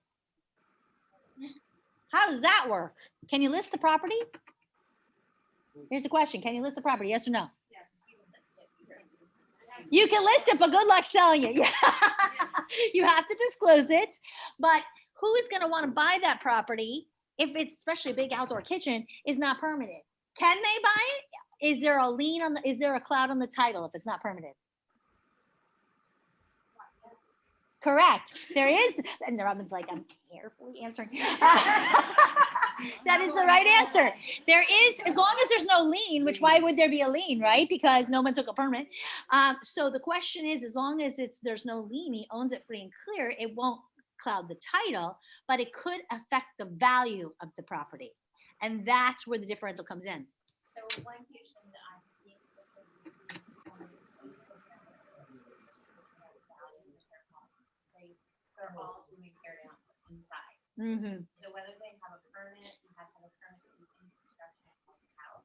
How does that work? Can you list the property? Here's a question. Can you list the property? Yes or no? You can list it, but good luck selling it. You have to disclose it. But who is going to want to buy that property if it's, especially a big outdoor kitchen, is not permitted? Can they buy it? Is there a lien on is there a cloud on the title if it's not permitted? Correct. There is. And Robin's like, I'm carefully answering. That is the right answer. There is, as long as there's no lien, which why would there be a lien, right? Because no one took a permit. So the question is, as long as there's no lien, he owns it free and clear, it won't cloud the title, but it could affect the value of the property. And that's where the differential comes in. So one question that I'm seeing they're all doing tear down inside. Mm-hmm. So whether they have a permit, you have to have a permit to do any construction on the house.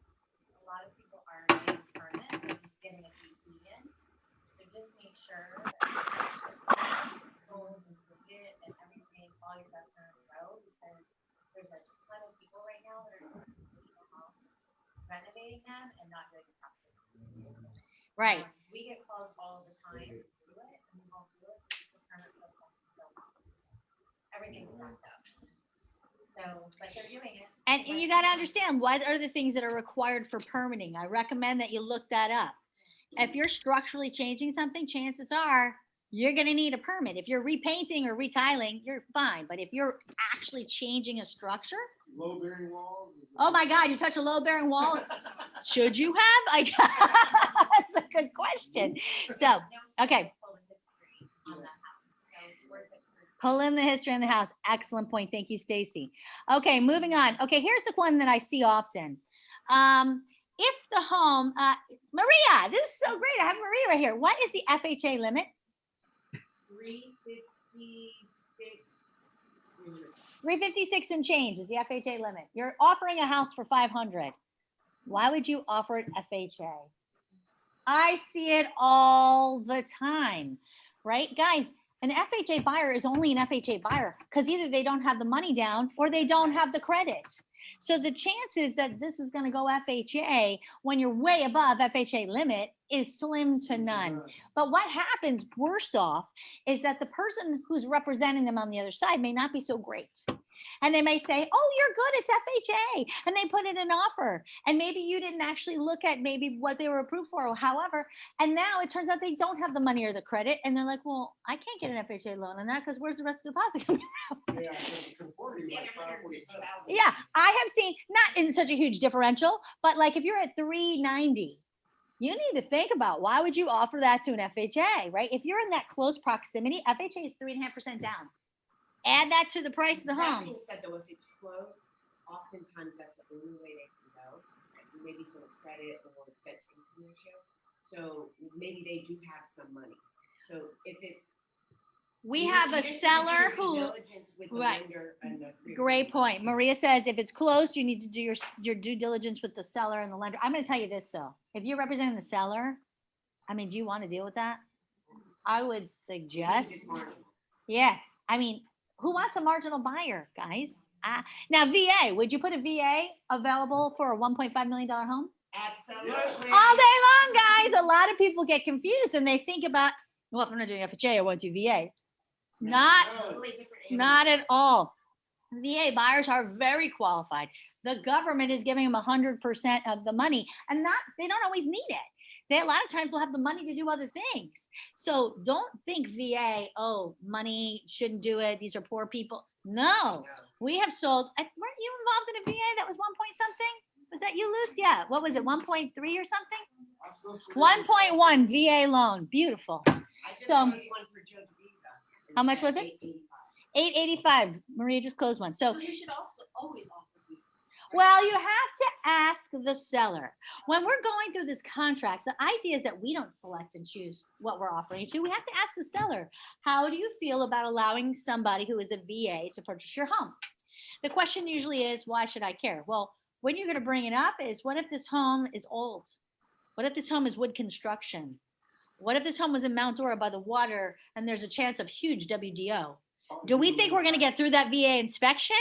A lot of people aren't getting permits, they're just getting a PC in. So just make sure that gold is legit and everything, all your ducks are in a row, because there's a ton of people right now that are renovating them and not doing it properly. Right. We get calls all the time to do it, and we won't do it because the permit goes on so long. Everything's backed up. So, but they're doing it. And you got to understand, what are the things that are required for permitting? I recommend that you look that up. If you're structurally changing something, chances are you're going to need a permit. If you're repainting or retiling, you're fine. But if you're actually changing a structure, low-bearing walls. Oh my God, you touch a low-bearing wall? Should you have? That's a good question. So, okay. Pull in the history in the house. Excellent point. Thank you, Stacy. Okay, moving on. Okay, here's the one that I see often. If the home, Maria, this is so great. I have Maria right here. What is the FHA limit? 356. 356 and change is the FHA limit. You're offering a house for 500. Why would you offer it FHA? I see it all the time, right? Guys, an FHA buyer is only an FHA buyer because either they don't have the money down or they don't have the credit. So the chances that this is going to go FHA when you're way above FHA limit is slim to none. But what happens worse off is that the person who's representing them on the other side may not be so great. And they may say, oh, you're good, it's FHA. And they put in an offer. And maybe you didn't actually look at maybe what they were approved for or however. And now it turns out they don't have the money or the credit. And they're like, well, I can't get an FHA loan on that because where's the rest of the deposit coming out? Yeah, the conformity is like 547. Yeah, I have seen, not in such a huge differential, but like if you're at 390, you need to think about why would you offer that to an FHA, right? If you're in that close proximity, FHA is 3.5% down. Add that to the price of the That home. being said, though, if it's close, oftentimes that's the only way they can go. Like maybe for credit or debt to income ratio. So maybe they do have some money. So if it's We have a seller who, right. Great point. Maria says if it's close, you need to do your due diligence with the seller and the lender. I'm going to tell you this though. If you're representing the seller, I mean, do you want to deal with that? I would suggest, yeah. I mean, who wants a marginal buyer, guys? Now, VA, would you put a VA available for a $1.5 million home? Absolutely. All day long, guys. A lot of people get confused and they think about, well, if I'm not doing FHA, I won't do VA. Not at all. VA buyers are very qualified. The government is giving them 100% of the money, and they don't always need it. They a lot of times will have the money to do other things. So don't think VA, oh, money shouldn't do it. These are poor people. No, we have sold. Weren't you involved in a VA that was 1 point something? Was that you, Luce? Yeah. What was it? 1.3 or something? 1.1 VA loan. Beautiful. So how much was it? 885. Maria just closed one. So you should also always offer these. well, you have to ask the seller. When we're going through this contract, the idea is that we don't select and choose what we're offering to. We have to ask the seller, how do you feel about allowing somebody who is a VA to purchase your home? The question usually is, why should I care? Well, when you're going to bring it up is, what if this home is old? What if this home is wood construction? What if this home was in Mount Dora by the water and there's a chance of huge WDO? Do we think we're going to get through that VA inspection?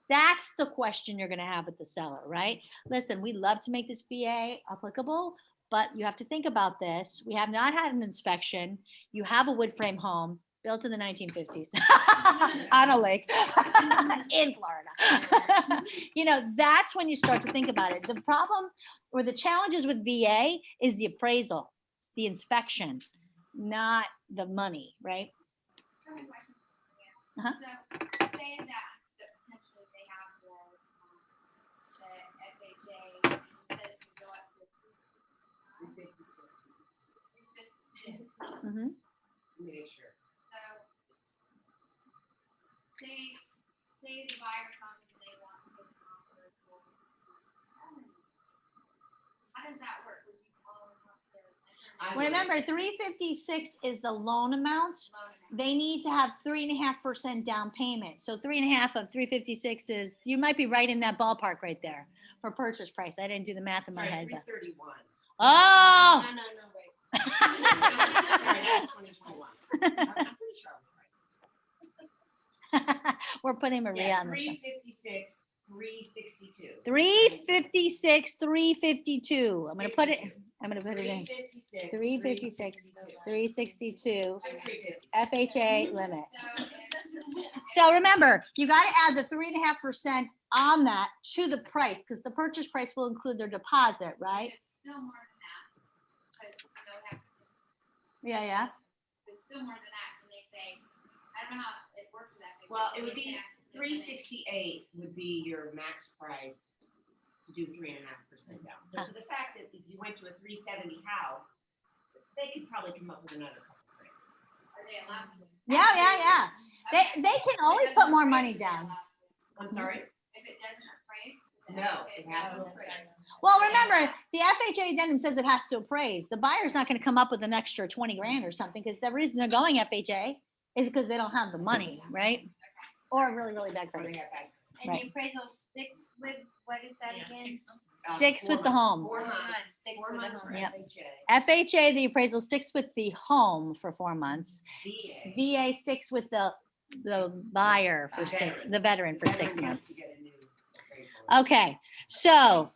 That's the question you're going to have with the seller, right? Listen, we love to make this VA applicable, but you have to think about this. We have not had an inspection. You have a wood frame home built in the 1950s on a lake in Florida. You know, that's when you start to think about it. The problem or the challenges with VA is the appraisal, the inspection, not the money, right? I have a question. Uh-huh. So say that potentially they have the FHA, you said it could go up to 256. Mm-hmm. Make sure. So say the buyer comes and they want to put an offer for 70. How does that work? Would you call them up there? Well, remember, 356 is the loan amount. They need to have 3.5% down payment. So 3.5 of 356 is, you might be right in that ballpark right there for purchase price. I didn't do the math in my head. But. 331. Oh. No, wait. Sorry, that's 2021. I'm pretty sure I'm right. We're putting Maria on the spot. 356, 362. 356, 352. I'm going to put it in. 356, 362, 362. FHA limit. So remember, you got to add the 3.5% on that to the price because the purchase price will include their deposit, right? It's still more than that. Because Yeah. it's still more than that. Can they say, I don't know how it works with that. Well, it would be 368 would be your max price to do 3.5% down. So for the fact that if you went to a 370 house, they could probably come up with another couple grand. Are they allowed to? Yeah. They can always put more money down. I'm sorry? If it doesn't appraise. No, it has to appraise. Well, remember, the FHA addendum says it has to appraise. The buyer's not gonna come up with an extra 20 grand or something, because the reason they're going FHA is because they don't have the money, right? Or really, really bad Or credit. they have that. And Right. the appraisal sticks with, what is that again? Sticks 4 with the months. home. 4 months. Sticks 4 with the months for home. Yep. FHA. FHA, the appraisal sticks with the home for 4 months. VA. VA sticks with the buyer for the veteran for 6 Veteran needs months. to get a new appraisal. Okay, so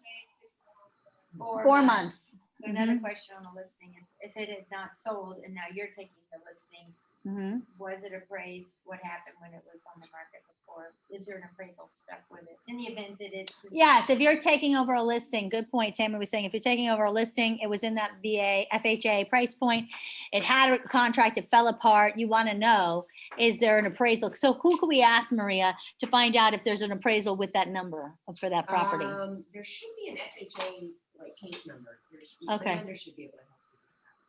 4 months. So another question on the listing, if it had not sold and now you're taking the listing, Mhm. was it appraised? What happened when it was on the market before? Is there an appraisal stuck with it in the event that it's? Yes, if you're taking over a listing, good point. Tammy was saying, if you're taking over a listing, it was in that VA, FHA price point, it had a contract, it fell apart, you want to know, is there an appraisal? So who could we ask, Maria, to find out if there's an appraisal with that number for that property? There should be an FHA like case number. Okay. There should be able to help.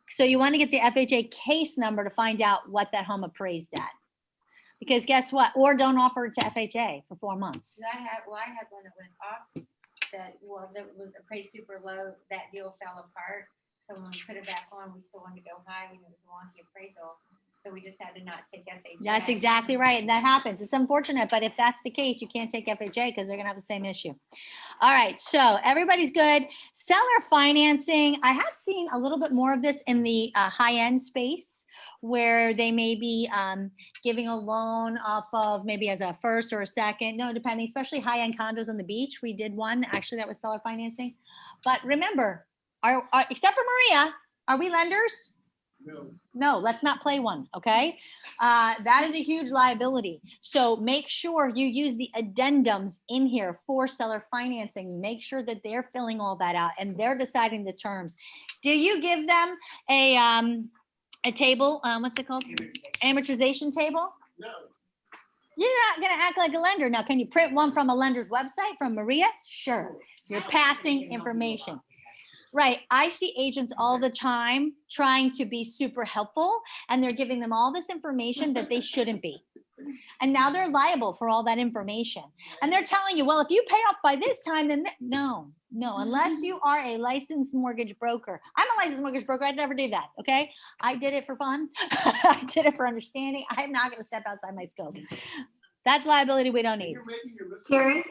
So you want to get the FHA case number to find out what that home appraised at. Because guess what? Or don't offer it to FHA for 4 months. I had one that went off that was appraised super low. That deal fell apart. So when we put it back on, we still wanted to go high. We knew it was a wonky appraisal. So we just had to not take FHA. That's exactly right. And that happens. It's unfortunate, but if that's the case, you can't take FHA because they're going to have the same issue. All right. So everybody's good. Seller financing. I have seen a little bit more of this in the high-end space where they may be giving a loan off of maybe as a first or a second. No, depending, especially high-end condos on the beach. We did one actually that was seller financing. But remember, except for Maria, are we lenders? No, let's not play one, okay? That is a huge liability. So make sure you use the addendums in here for seller financing. Make sure that they're filling all that out and they're deciding the terms. Do you give them a table, what's it called? Amortization table? No. You're not gonna act like a lender. Now, can you print one from a lender's website from Maria? Sure. You're passing information. Right. I see agents all the time trying to be super helpful and they're giving them all this information that they shouldn't be. And now they're liable for all that information. And they're telling you, well, if you pay off by this time, then no, unless you are a licensed mortgage broker. I'm a licensed mortgage broker. I'd never do that. Okay. I did it for fun. I did it for understanding. I'm not going to step outside my scope. That's liability we don't need. Carrie?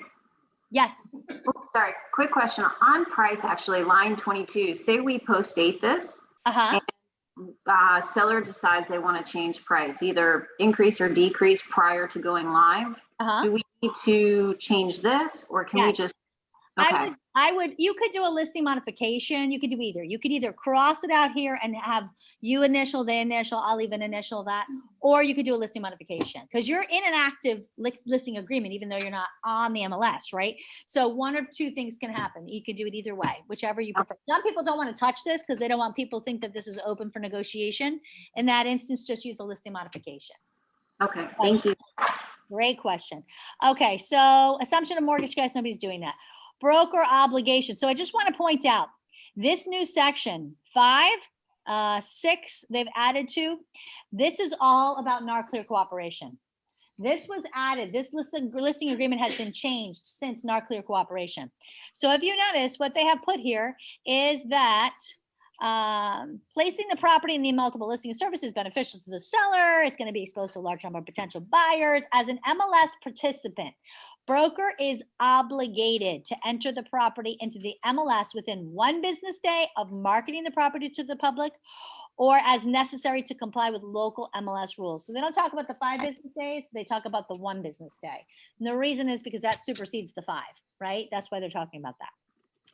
Yes. Oops, sorry, quick question. On price, actually, line 22, say we post-date this, Uh-huh. seller decides they want to change price, either increase or decrease prior to going live. Uh-huh. Do we need to change this or can we Yes. just, okay, You could do a listing modification. You could do either. You could either cross it out here and have you initial, they initial, I'll even initial that, or you could do a listing modification because you're in an active listing agreement, even though you're not on the MLS, right? So one or two things can happen. You could do it either way, whichever you prefer. Some people don't want to touch this because they don't want people to think that this is open for negotiation. In that instance, just use a listing modification. okay, thank you. Great question. Okay, so assumption of mortgage, guys, nobody's doing that. Broker obligation. So I just want to point out this new section 5, 6, they've added to. This is all about NAR Clear Cooperation. This was added. This listing agreement has been changed since NAR Clear Cooperation. So if you notice, what they have put here is that placing the property in the multiple listing service is beneficial to the seller. It's going to be exposed to a large number of potential buyers. As an MLS participant, broker is obligated to enter the property into the MLS within 1 business day of marketing the property to the public or as necessary to comply with local MLS rules. So they don't talk about the 5 business days, they talk about the 1 business day. And the reason is because that supersedes the 5, right? That's why they're talking about that.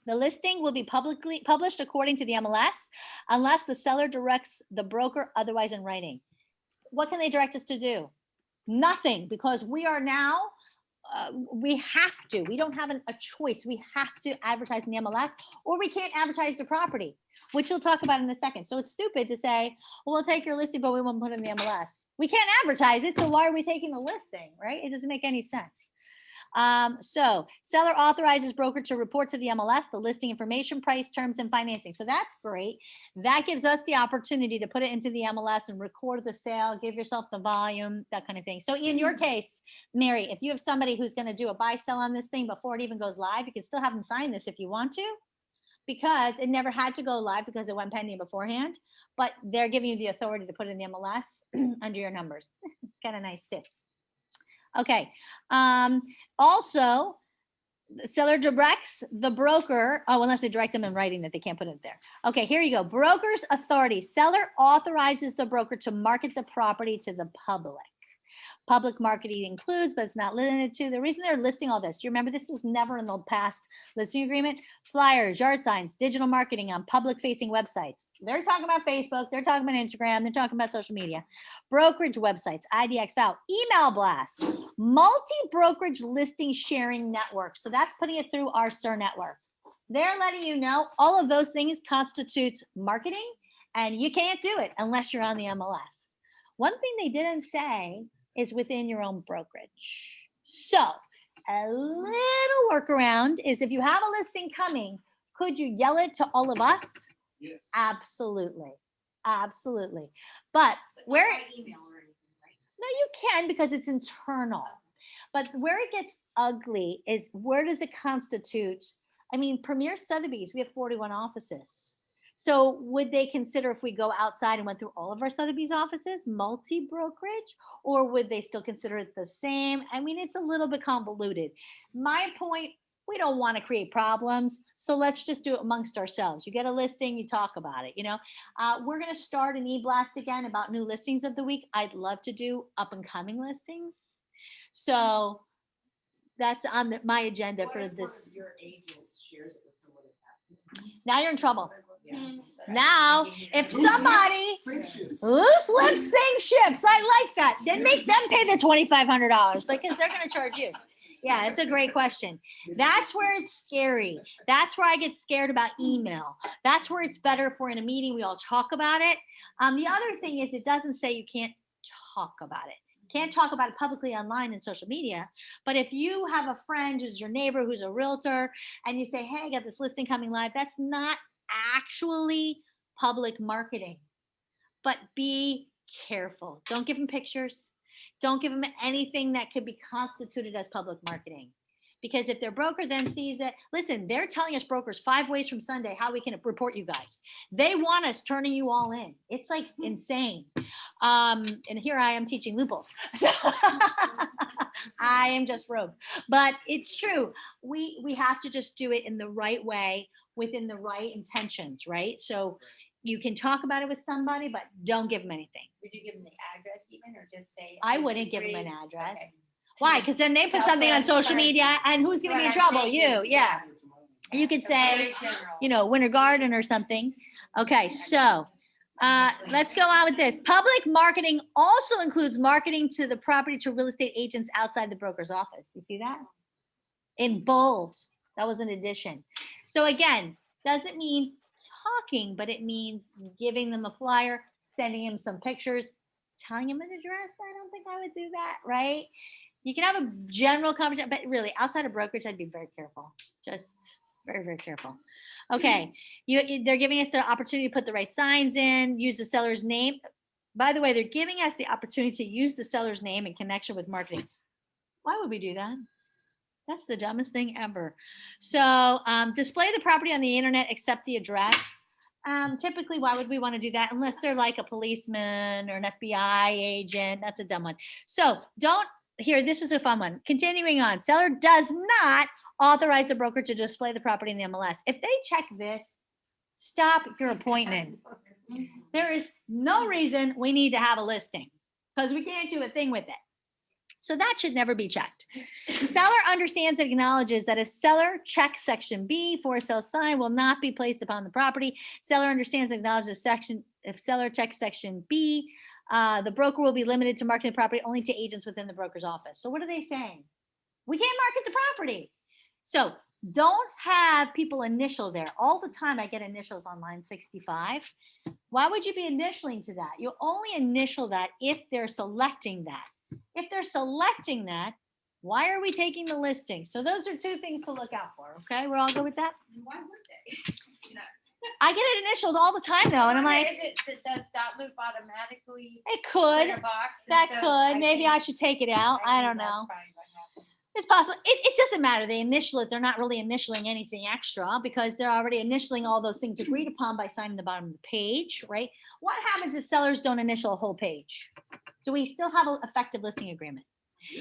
The listing will be publicly published according to the MLS unless the seller directs the broker otherwise in writing. What can they direct us to do? Nothing, because we are now, we have to, we don't have a choice. We have to advertise in the MLS or we can't advertise the property, which we'll talk about in a second. So it's stupid to say, well, we'll take your listing, but we won't put it in the MLS. We can't advertise it, so why are we taking the listing, right? It doesn't make any sense. So seller authorizes broker to report to the MLS the listing information, price, terms, and financing. So that's great. That gives us the opportunity to put it into the MLS and record the sale, give yourself the volume, that kind of thing. So in your case, Mary, if you have somebody who's going to do a buy sell on this thing before it even goes live, you can still have them sign this if you want to, because it never had to go live because it went pending beforehand, but they're giving you the authority to put it in the MLS under your numbers. It's kind of nice too. Okay. Also, the seller directs the broker, oh, unless they direct them in writing that they can't put it there. Okay, here you go. Broker's authority. Seller authorizes the broker to market the property to the public. Public marketing includes, but it's not limited to. The reason they're listing all this, do you remember this is never in the past listing agreement? Flyers, yard signs, digital marketing on public facing websites. They're talking about Facebook, they're talking about Instagram, they're talking about social media, brokerage websites, IDX Val, email blasts, multi-brokerage listing sharing network. So that's putting it through our SIR network. They're letting you know all of those things constitutes marketing, and you can't do it unless you're on the MLS. One thing they didn't say is within your own brokerage. So a little workaround is if you have a listing coming, could you yell it to all of us? Yes. Absolutely. Absolutely. But where, By email or anything, right? no, you can because it's internal. But where it gets ugly is where does it constitute? I mean, Premier Sotheby's, we have 41 offices. So would they consider if we go outside and went through all of our Sotheby's offices, multi-brokerage, or would they still consider it the same? I mean, it's a little bit convoluted. My point, we don't want to create problems. So let's just do it amongst ourselves. You get a listing, you talk about it, you know. We're going to start an e-blast again about new listings of the week. I'd love to do up and coming listings. So that's on my agenda What for if one this. of your agents shares it with someone else? Now you're in trouble. Yeah. Now, if Loose lips, somebody, sink ships. loose lips sink ships, I like that. Then make them pay the $2,500 because they're going to charge you. Yeah, it's a great question. That's where it's scary. That's where I get scared about email. That's where it's better if we're in a meeting, we all talk about it. The other thing is it doesn't say you can't talk about it. Can't talk about it publicly online and social media. But if you have a friend who's your neighbor, who's a realtor, and you say, hey, I got this listing coming live, that's not actually public marketing. But be careful. Don't give them pictures. Don't give them anything that could be constituted as public marketing. Because if their broker then sees it, listen, they're telling us brokers 5 ways from Sunday how we can report you guys. They want us turning you all in. It's like insane. And here I am teaching loopholes. I am just rogue. But it's true. We have to just do it in the right way within the right intentions, right? So you can talk about it with somebody, but don't give them anything. Would you give them the address even, or just say? I wouldn't give them an agree? address. Okay. Why? Because then they put something on social media and who's going to be in trouble? You. Yeah. You could So say, very general. you know, Winter Garden or something. Okay. So let's go on with this. Public marketing also includes marketing to the property to real estate agents outside the broker's office. You see that? In bold. That was an addition. So again, doesn't mean talking, but it means giving them a flyer, sending them some pictures, telling them an address. I don't think I would do that, right? You can have a general conversation, but really outside of brokerage, I'd be very careful. Just very, very careful. Okay, they're giving us the opportunity to put the right signs in, use the seller's name. By the way, they're giving us the opportunity to use the seller's name in connection with marketing. Why would we do that? That's the dumbest thing ever. So display the property on the internet except the address. Typically, why would we want to do that? Unless they're like a policeman or an FBI agent. That's a dumb one. So don't, here, this is a fun one. Continuing on, seller does not authorize the broker to display the property in the MLS. If they check this, stop your appointment. There is no reason we need to have a listing because we can't do a thing with it. So that should never be checked. Seller understands and acknowledges that if seller checks section B for a sale sign will not be placed upon the property. Seller understands and acknowledges if seller checks section B, the broker will be limited to marketing the property only to agents within the broker's office. So what are they saying? We can't market the property. So don't have people initial there. All the time I get initials on line 65. Why would you be initialing to that? You only initial that if they're selecting that. If they're selecting that, Why are we taking the listing? So those are two things to look out for. Okay, we're all good with that? Why would they? I get it initialed all the time though, and I'm like, Is it, does dot loop automatically it put could, a box? that And so could, maybe I think- should take it out. I think don't that's know. probably what happened. It's possible. It doesn't matter. They initial it. They're not really initialing anything extra because they're already initialing all those things agreed upon by signing the bottom of the page, right? What happens if sellers don't initial a whole page? Do we still have an effective listing agreement?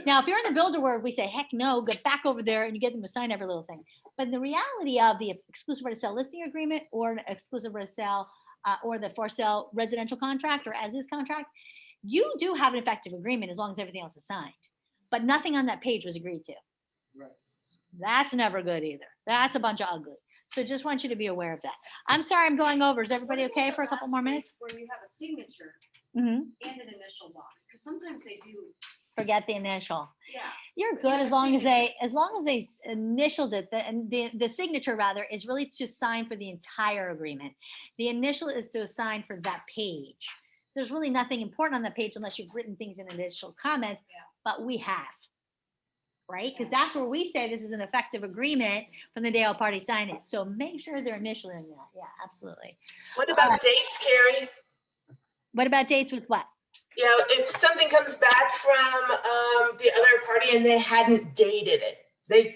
Now, if you're in the builder word, we say, heck no, get back over there and you get them to sign every little thing. But the reality of the exclusive right to sell listing agreement or an exclusive right to sell or the for sale residential contract or as is contract, you do have an effective agreement as long as everything else is signed. But nothing on that page was agreed to. Right. That's never good either. That's a bunch of ugly. So just want you to be aware of that. I'm sorry I'm going over. Is everybody What about okay the for a couple last more page minutes? Where you have a signature Mhm. and an initial box, because sometimes they do, Forget the initial. yeah. You're But good you have as a long as signature. they initialed it. The signature rather is really to sign for the entire agreement. The initial is to sign for that page. There's really nothing important on that page unless you've written things in initial comments, Yeah. but we have. Right? Because that's where we say this is an effective agreement from the day all parties sign it. So make sure they're initialing that. Yeah, absolutely. What about dates, Carrie? What about dates with what? Yeah, if something comes back from the other party and they hadn't dated it,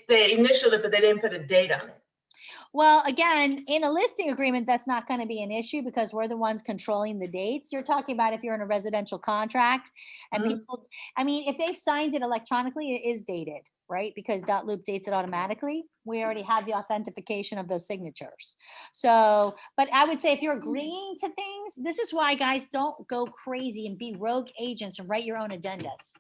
they initialed it, but they didn't put a date on it. Well, again, in a listing agreement, that's not going to be an issue because we're the ones controlling the dates. You're talking about if you're in a residential contract and people, I mean, if they've signed it electronically, it is dated, right? Because dot loop dates it automatically. We already have the authentication of those signatures. So, but I would say if you're agreeing to things, this is why guys don't go crazy and be rogue agents and write your own addendas.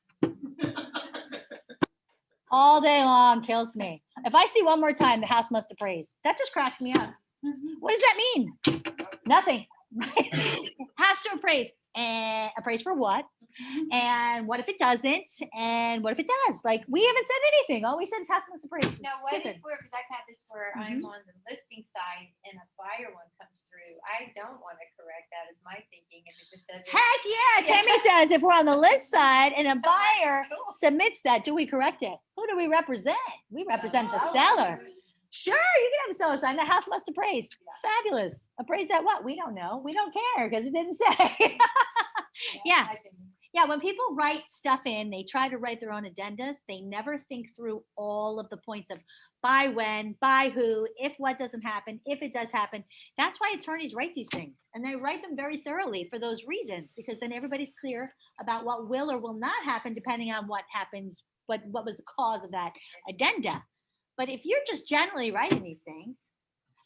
All day long kills me. If I see one more time, the house must appraise. That just cracks me up. What does that mean? Nothing. Has to appraise. And appraise for what? And what if it doesn't? And what if it does? Like, we haven't said anything. All we said is house must appraise. It's Now, what stupid. if we're, because I've had this where I'm on the listing side and a buyer one comes through, I don't want to correct that is my thinking, and it just says. Heck yeah. Tammy says if we're on the list side and a buyer Cool. submits that, do we correct it? Who do we represent? We represent the Oh, seller. Sure, you can have a seller sign. The house must appraise. Fabulous. Appraise at what? We don't know. We don't care because it didn't say. Yeah. I think- Yeah, when people write stuff in, they try to write their own addendas. They never think through all of the points of by when, by who, if what doesn't happen, if it does happen. That's why attorneys write these things. And they write them very thoroughly for those reasons, because then everybody's clear about what will or will not happen depending on what happens, what was the cause of that addenda. But if you're just generally writing these things,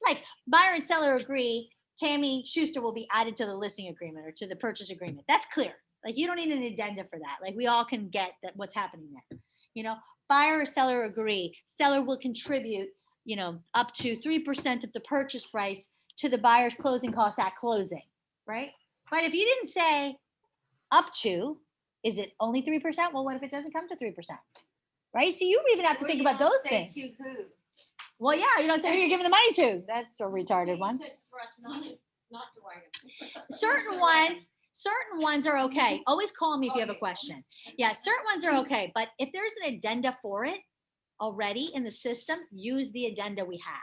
like buyer and seller agree, Tammy Schuster will be added to the listing agreement or to the purchase agreement. That's clear. Like, you don't need an addenda for that. Like, we all can get that what's happening there. You know, buyer or seller agree. Seller will contribute, you know, up to 3% of the purchase price to the buyer's closing costs at closing, right? But if you didn't say up to, is it only 3%? Well, what if it doesn't come to 3%? Right? So you even have to Well, think you about don't those say things. to who. Well, yeah, you don't say who you're giving the money to. That's a You retarded one. said for us not to write them. Certain ones are okay. Always call me if you have a question. Yeah, certain ones are okay. But if there's an addenda for it already in the system, use the addenda we have.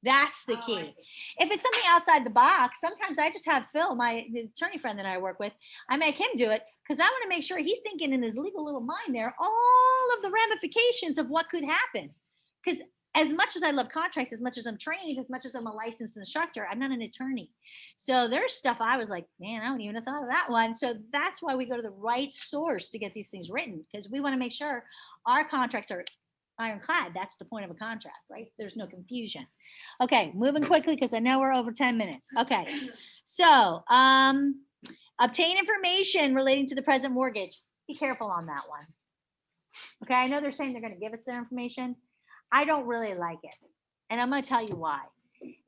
That's the Oh, I key. see. If it's something outside the box, sometimes I just have Phil, the attorney friend that I work with, I make him do it because I want to make sure he's thinking in his legal little mind there all of the ramifications of what could happen. Because as much as I love contracts, as much as I'm trained, as much as I'm a licensed instructor, I'm not an attorney. So there's stuff I was like, man, I wouldn't even have thought of that one. So that's why we go to the right source to get these things written, because we want to make sure our contracts are ironclad. That's the point of a contract, right? There's no confusion. Okay, moving quickly because I know we're over 10 minutes. Okay, so obtain information relating to the present mortgage. Be careful on that one. Okay, I know they're saying they're going to give us their information. I don't really like it. And I'm going to tell you why.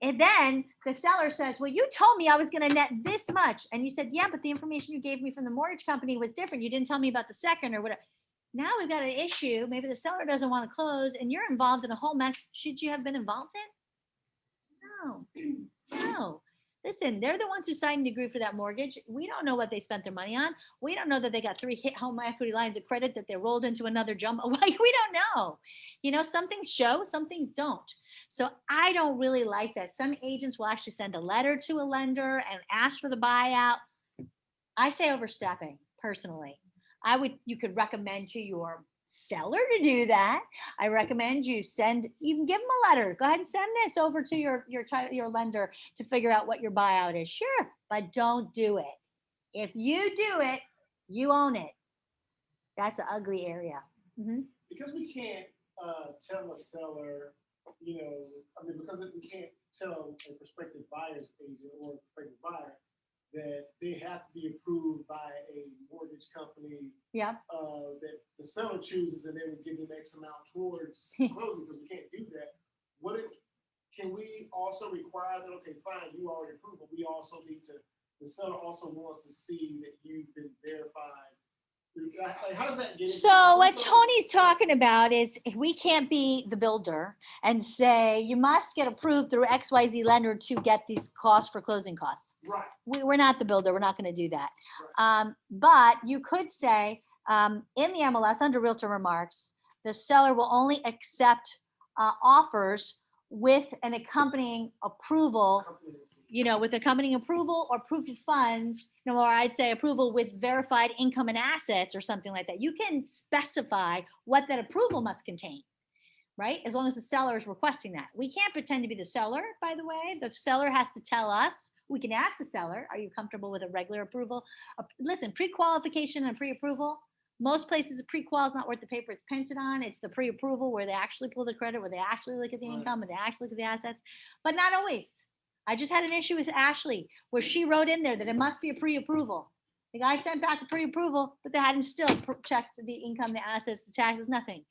And then the seller says, well, you told me I was going to net this much. And you said, yeah, but the information you gave me from the mortgage company was different. You didn't tell me about the second or whatever. Now we've got an issue. Maybe the seller doesn't want to close and you're involved in a whole mess. Should you have been involved in? No, no. Listen, they're the ones who signed the agree for that mortgage. We don't know what they spent their money on. We don't know that they got 3 home equity lines of credit that they rolled into another jumbo. We don't know. You know, some things show, some things don't. So I don't really like that. Some agents will actually send a letter to a lender and ask for the buyout. I say overstepping personally. You could recommend to your seller to do that. I recommend you can give them a letter. Go ahead and send this over to your lender to figure out what your buyout is. Sure, but don't do it. If you do it, you own it. That's an ugly area. Mm-hmm. Because we can't tell a seller, because we can't tell a prospective buyer's agent or a prospective buyer that they have to be approved by a mortgage company. Yeah. That the seller chooses, and they would give them X amount towards closing, because we can't do that. Can we also require that? Okay, fine, you already approved, but we also need to. The seller also wants to see that you've been verified. Like, how does that get? So what Tony's talking about is we can't be the builder and say you must get approved through XYZ lender to get these costs for closing costs. Right. We're not the builder. We're not going to do that. Right. But you could say in the MLS under realtor remarks, the seller will only accept offers with an accompanying approval. With accompanying approval or proof of funds, or I'd say approval with verified income and assets or something like that. You can specify what that approval must contain, right? As long as the seller is requesting that. We can't pretend to be the seller, by the way. The seller has to tell us. We can ask the seller, are you comfortable with a regular approval? Listen, pre-qualification and pre-approval, most places pre-qual is not worth the paper it's printed on. It's the pre-approval where they actually pull the credit, where they actually look at the income, where they actually look at the assets, but not always. I just had an issue with Ashley where she wrote in there that it must be a pre-approval. The guy sent back a pre-approval, but they hadn't still checked the income, the assets, the taxes, nothing.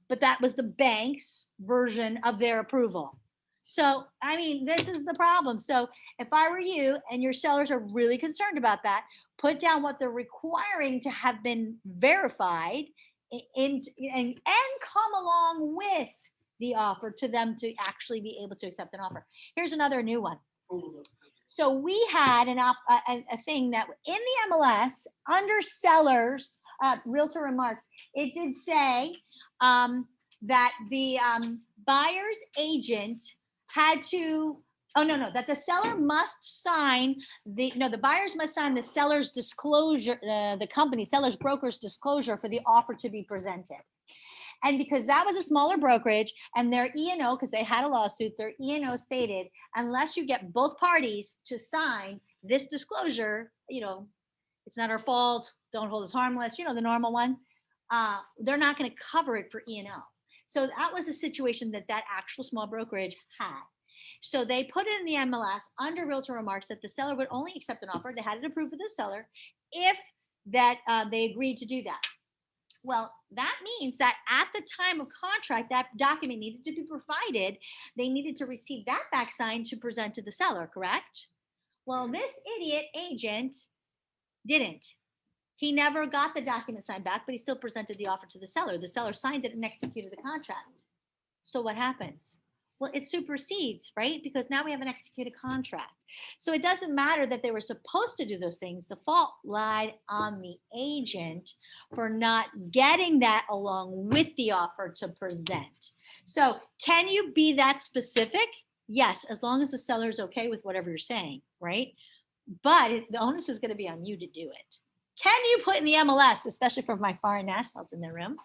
But that was the bank's version of their approval. So, this is the problem. So if I were you and your sellers are really concerned about that, put down what they're requiring to have been verified and come along with the offer to them to actually be able to accept an offer. Here's another new one. So we had a thing that in the MLS under sellers realtor remarks, it did say that the buyer's agent had to that the seller must sign the buyers must sign the seller's disclosure, the company seller's broker's disclosure for the offer to be presented. And because that was a smaller brokerage and their E&O, because they had a lawsuit, their E&O stated, unless you get both parties to sign this disclosure, it's not our fault, don't hold us harmless, the normal one, they're not going to cover it for E&O. So that was a situation that actual small brokerage had. So they put it in the MLS under realtor remarks that the seller would only accept an offer. They had it approved for the seller if that they agreed to do that. Well, that means that at the time of contract, that document needed to be provided. They needed to receive that back signed to present to the seller, correct? Well, this idiot agent didn't. He never got the document signed back, but he still presented the offer to the seller. The seller signed it and executed the contract. So what happens? Well, it supersedes, right? Because now we have an executed contract. So it doesn't matter that they were supposed to do those things. The fault lied on the agent for not getting that along with the offer to present. So can you be that specific? Yes, as long as the seller is okay with whatever you're saying, right? But the onus is going to be on you to do it. Can you put in the MLS, especially for my foreign nationals in the room,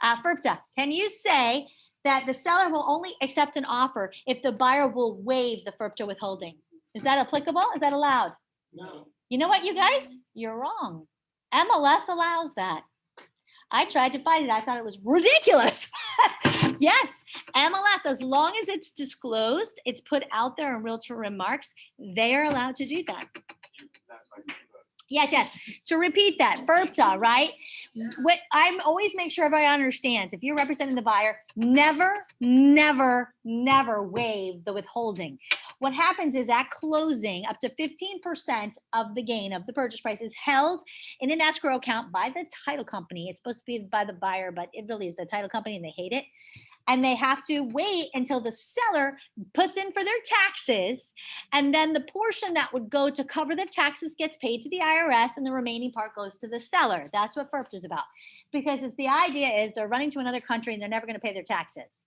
FIRPTA, can you say that the seller will only accept an offer if the buyer will waive the FIRPTA withholding? Is that applicable? Is that allowed? No. You know what, you guys? You're wrong. MLS allows that. I tried to fight it. I thought it was ridiculous. Yes, MLS, as long as it's disclosed, it's put out there in realtor remarks, they are allowed to do that. Yes. To repeat that, FIRPTA, right? What I'm always make sure everybody understands. If you're representing the buyer, never waive the withholding. What happens is at closing, up to 15% of the gain of the purchase price is held in an escrow account by the title company. It's supposed to be by the buyer, but it really is the title company and they hate it. and they have to wait until the seller puts in for their taxes, and then the portion that would go to cover the taxes gets paid to the IRS, and the remaining part goes to the seller. That's what FERPT is about, because it's the idea is they're running to another country and they're never going to pay their taxes.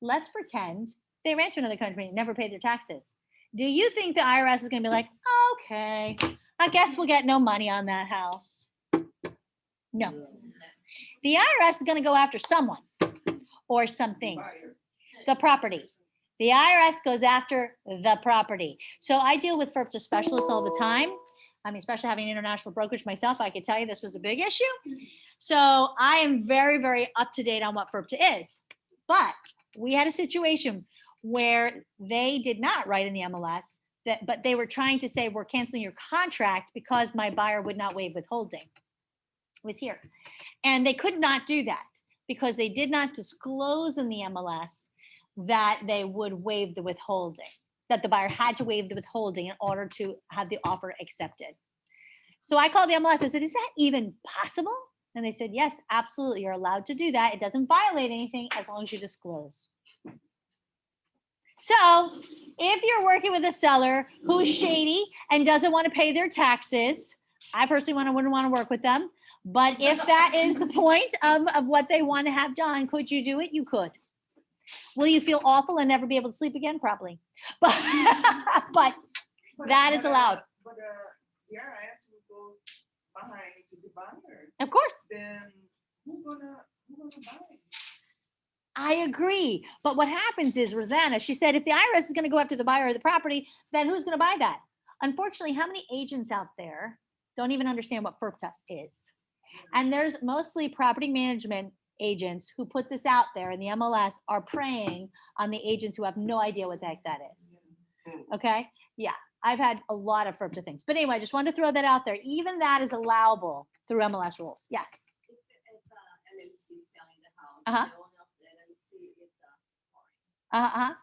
Let's pretend they ran to another country and never paid their taxes. Do you think the IRS is going to be like, okay, I guess we'll get no money on that house? No. The IRS is going to go after someone or something, the property. The IRS goes after the property. So I deal with FERPTA specialists all the time. I mean, especially having an international brokerage myself, I could tell you this was a big issue. So I am very, very up to date on what FERPTA is. But we had a situation where they did not write in the MLS, but they were trying to say, we're canceling your contract because my buyer would not waive withholding. It was here. And they could not do that because they did not disclose in the MLS that they would waive the withholding, that the buyer had to waive the withholding in order to have the offer accepted. So I called the MLS. I said, is that even possible? And they said, yes, absolutely. You're allowed to do that. It doesn't violate anything as long as you disclose. So if you're working with a seller who's shady and doesn't want to pay their taxes, I personally wouldn't want to work with them. But if that is the point of what they want to have done, could you do it? You could. Will you feel awful and never be able to sleep again? Probably. But that is allowed. But the IRS will go behind to the buyer. Of course. Then who's gonna buy? I agree. But what happens is, Rosanna, she said, if the IRS is going to go after the buyer of the property, then who's going to buy that? Unfortunately, how many agents out there don't even understand what FERPTA is? And there's mostly property management agents who put this out there, and the MLS are preying on the agents who have no idea what the heck that is. Okay? Yeah, I've had a lot of FERPTA things. But anyway, I just wanted to throw that out there. Even that is allowable through MLS rules. Yes. Uh-huh. Uh-huh.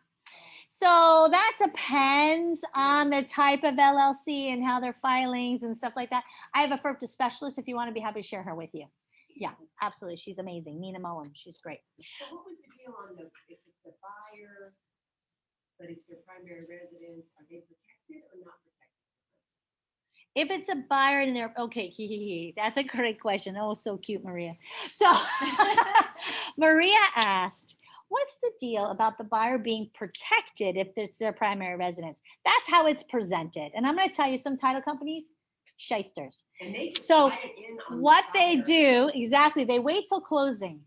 So that depends on the type of LLC and how their filings and stuff like that. I have a FERPTA specialist if you want to be happy to share her with you. Yeah, absolutely. She's amazing. Nina Mullen. She's great. So what was the deal on if it's a buyer, but it's their primary residence, are they protected or not protected? If it's a buyer and they're okay, that's a great question. Oh, so cute, Maria. So Maria asked, what's the deal about the buyer being protected if it's their primary residence? That's how it's presented. And I'm going to tell you, some title companies, shysters. And they just So slide it in on the what they buyer. do, exactly, they wait till closing.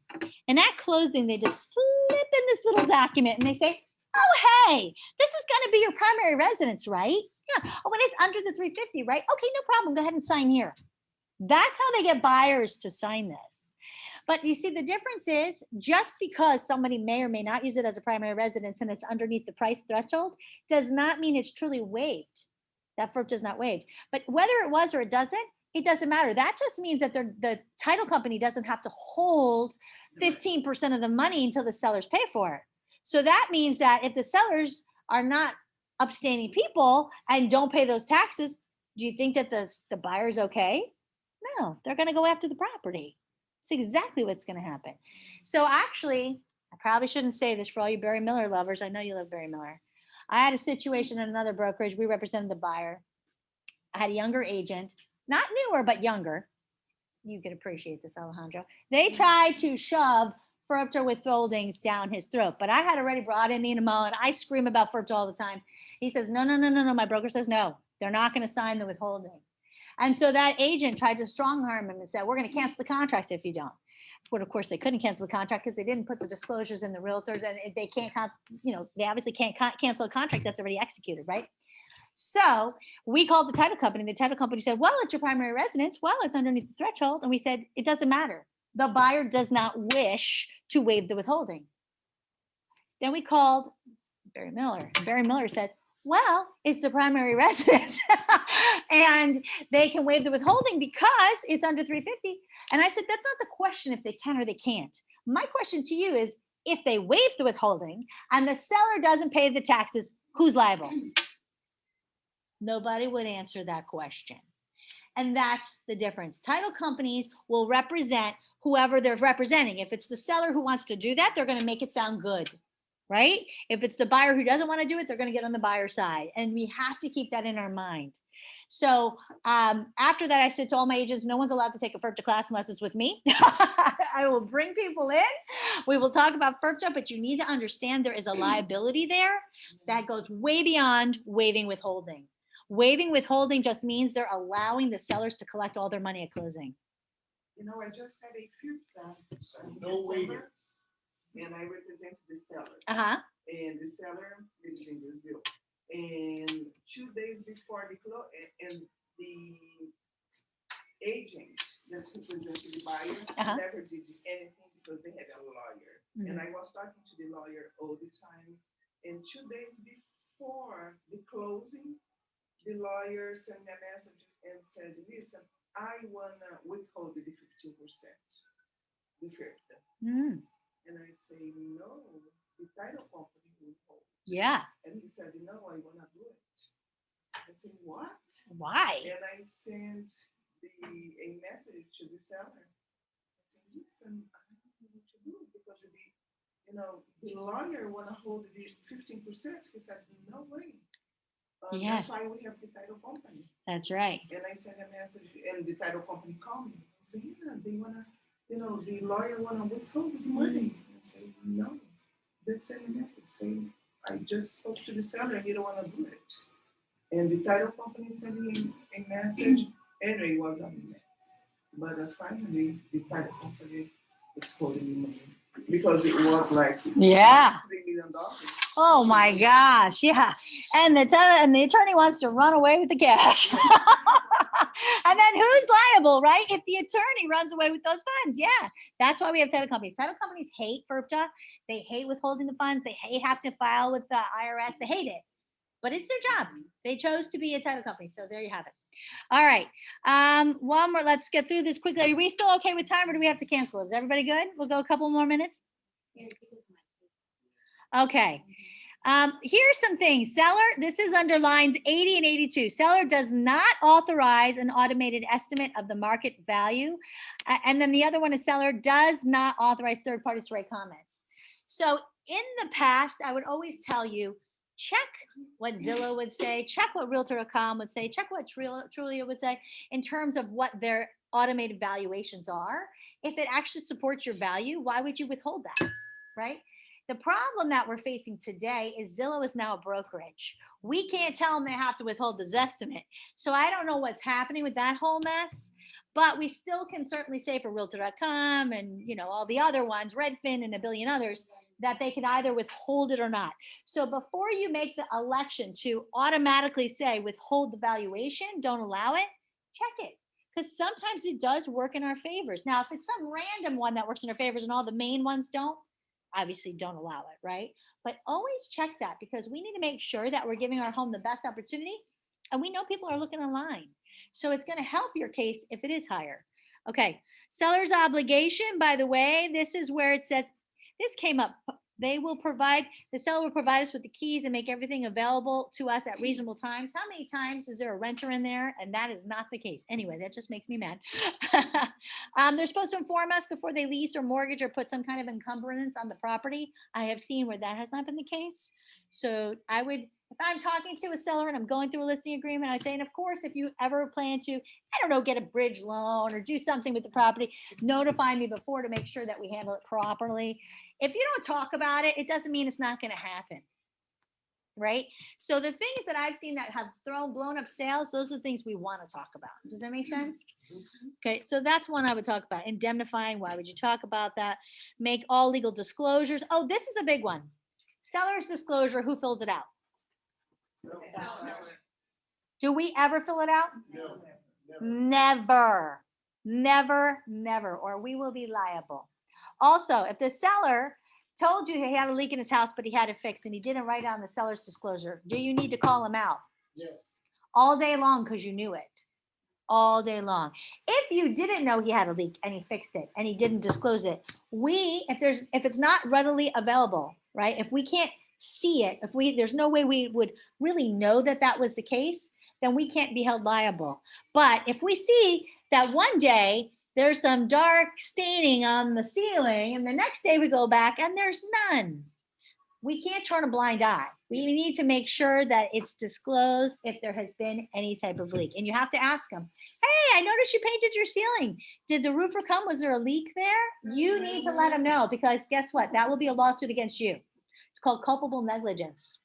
And at closing, they just slip in this little document and they say, oh, hey, this is going to be your primary residence, right? Yeah. Oh, and it's under the 350, right? Okay, no problem. Go ahead and sign here. That's how they get buyers to sign this. But you see, the difference is just because somebody may or may not use it as a primary residence and it's underneath the price threshold does not mean it's truly waived. That FERPTA is not waived. But whether it was or it doesn't matter. That just means that the title company doesn't have to hold 15% of the money until the sellers pay for it. So that means that if the sellers are not upstanding people and don't pay those taxes, do you think that the buyer's okay? No, they're going to go after the property. It's exactly what's going to happen. So actually, I probably shouldn't say this for all you Barry Miller lovers. I know you love Barry Miller. I had a situation in another brokerage. We represented the buyer. I had a younger agent, not newer, but younger. You can appreciate this, Alejandro. They tried to shove FERPTA withholdings down his throat, but I had already brought in Nina Mullen. I scream about FERPTA all the time. He says, no. My broker says, no, they're not going to sign the withholding. And so that agent tried to strong arm him and said, we're going to cancel the contracts if you don't. But of course, they couldn't cancel the contract because they didn't put the disclosures in the realtors, and they can't, they obviously can't cancel a contract that's already executed, right? So we called the title company. The title company said, well, it's your primary residence. Well, it's underneath the threshold. And we said, it doesn't matter. The buyer does not wish to waive the withholding. Then we called Barry Miller. Barry Miller said, well, it's the primary residence and they can waive the withholding because it's under 350. And I said, that's not the question if they can or they can't. My question to you is, if they waive the withholding and the seller doesn't pay the taxes, who's liable? Nobody would answer that question. And that's the difference. Title companies will represent whoever they're representing. If it's the seller who wants to do that, they're going to make it sound good, right? If it's the buyer who doesn't want to do it, they're going to get on the buyer side. And we have to keep that in our mind. So after that, I said to all my agents, no one's allowed to take a FERPTA class unless it's with me. I will bring people in. We will talk about FERPTA, but you need to understand there is a liability there that goes way beyond waiving withholding. Waiving withholding just means they're allowing the sellers to collect all their money at closing. You know, I just had a few No waiving. and I represented the seller. Uh-huh. And the seller lives in Brazil. And 2 days before the close, and the agent that represented the buyer never did anything because they had a lawyer. And I was talking to the lawyer all the time. And 2 days before the closing, the lawyer sent me a message and said, listen, I wanna withhold the 15%, the FERPTA. And I say, no, the title company will hold. Yeah. And he said, no, I wanna do it. I said, what? Why? And I sent a message to the seller. I said, listen, I don't know what to do because the lawyer wanna hold the 15%. He said, no way. Yeah. That's why we have the title company. That's right. And I sent a message, and the title company called me. I said, yeah, they wanna, the lawyer wanna withhold the money. I said, no. They sent a message saying, I just spoke to the seller, he don't wanna do it. And the title company sent me a message, anyway, it was a mess. But finally, the title company exposed me money because it was like $3 million. Oh my gosh, yeah. And the attorney wants to run away with the cash. And then who's liable, right? If the attorney runs away with those funds. Yeah, that's why we have title companies. Title companies hate FERPTA. They hate withholding the funds. They have to file with the IRS. They hate it. But it's their job. They chose to be a title company. So there you have it. All right. One more. Let's get through this quickly. Are we still okay with time or do we have to cancel? Is everybody good? We'll go a couple more minutes. Okay. Here's some things. Seller, this is under lines 80 and 82. Seller does not authorize an automated estimate of the market value. And then the other one is seller does not authorize third parties to write comments. So in the past, I would always tell you, check what Zillow would say, check what Realtor.com would say, check what Trulia would say in terms of what their automated valuations are. If it actually supports your value, why would you withhold that, right? The problem that we're facing today is Zillow is now a brokerage. We can't tell them they have to withhold the estimate. So I don't know what's happening with that whole mess, but we still can certainly say for Realtor.com and all the other ones, Redfin and a billion others, that they can either withhold it or not. So before you make the election to automatically say withhold the valuation, don't allow it, check it. Because sometimes it does work in our favors. Now, if it's some random one that works in our favors and all the main ones don't, obviously don't allow it, right? But always check that because we need to make sure that we're giving our home the best opportunity. And we know people are looking online. So it's going to help your case if it is higher. Okay, seller's obligation, by the way, this is where it says, this came up. The seller will provide us with the keys and make everything available to us at reasonable times. How many times is there a renter in there? And that is not the case. Anyway, that just makes me mad. They're supposed to inform us before they lease or mortgage or put some kind of encumbrance on the property. I have seen where that has not been the case. So I would, if I'm talking to a seller and I'm going through a listing agreement, I'd say, and of course, if you ever plan to, get a bridge loan or do something with the property, notify me before to make sure that we handle it properly. If you don't talk about it, it doesn't mean it's not going to happen, right? So the things that I've seen that have blown up sales, those are the things we want to talk about. Does that make sense? Okay, so that's one I would talk about. Indemnifying, why would you talk about that? Make all legal disclosures. Oh, this is a big one. Seller's disclosure, who fills it out? Do we ever fill it out? No. Never, never, never, or we will be liable. Also, if the seller told you he had a leak in his house, but he had it fixed and he didn't write down the seller's disclosure, do you need to call him out? Yes. All day long because you knew it. All day long. If you didn't know he had a leak and he fixed it and he didn't disclose it, if it's not readily available, right? If we can't see it, there's no way we would really know that that was the case, then we can't be held liable. But if we see that one day there's some dark staining on the ceiling and the next day we go back and there's none, we can't turn a blind eye. We need to make sure that it's disclosed if there has been any type of leak. And you have to ask them, hey, I noticed you painted your ceiling. Did the roofer come? Was there a leak there? You need to let them know, because guess what? That will be a lawsuit against you. It's called culpable negligence.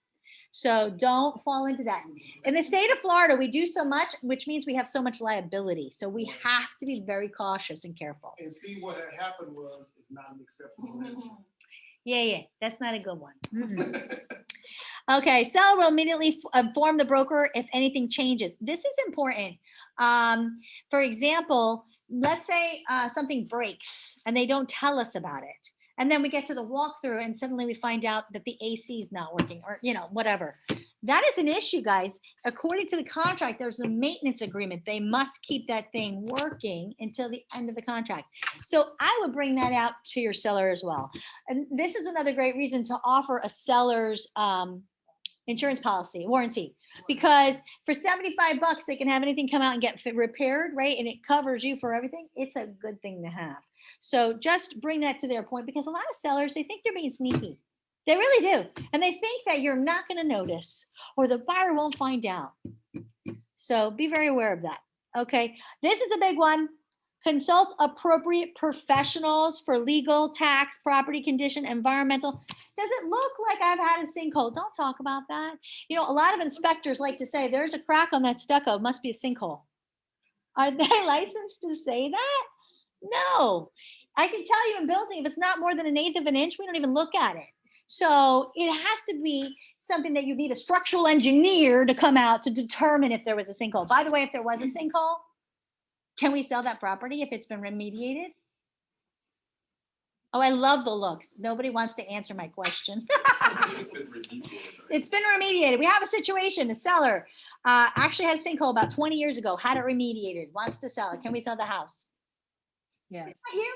So don't fall into that. In the state of Florida, we do so much, which means we have so much liability. So we have to be very cautious and careful. And see, what had happened was, it's not an acceptable answer. Yeah, that's not a good one. Okay, seller will immediately inform the broker if anything changes. This is important. For example, let's say something breaks and they don't tell us about it. And then we get to the walkthrough and suddenly we find out that the AC is not working, or, whatever. That is an issue, guys. According to the contract, there's a maintenance agreement. They must keep that thing working until the end of the contract. So I would bring that out to your seller as well. And this is another great reason to offer a seller's insurance policy, warranty, because for $75, they can have anything come out and get repaired, right? And it covers you for everything. It's a good thing to have. So just bring that to their point, because a lot of sellers, they think they're being sneaky. They really do. And they think that you're not going to notice or the buyer won't find out. So be very aware of that. Okay. This is a big one. Consult appropriate professionals for legal, tax, property condition, environmental. Does it look like I've had a sinkhole? Don't talk about that. A lot of inspectors like to say there's a crack on that stucco, must be a sinkhole. Are they licensed to say that? No. I can tell you in building, if it's not more than 1/8 of an inch, we don't even look at it. So it has to be something that you need a structural engineer to come out to determine if there was a sinkhole. By the way, if there was a sinkhole, can we sell that property if it's been remediated? Oh, I love the looks. Nobody wants to answer my question. It's been remediated. We have a situation. The seller actually had a sinkhole about 20 years ago, had it remediated, wants to sell it. Can we sell the house? Yeah. You,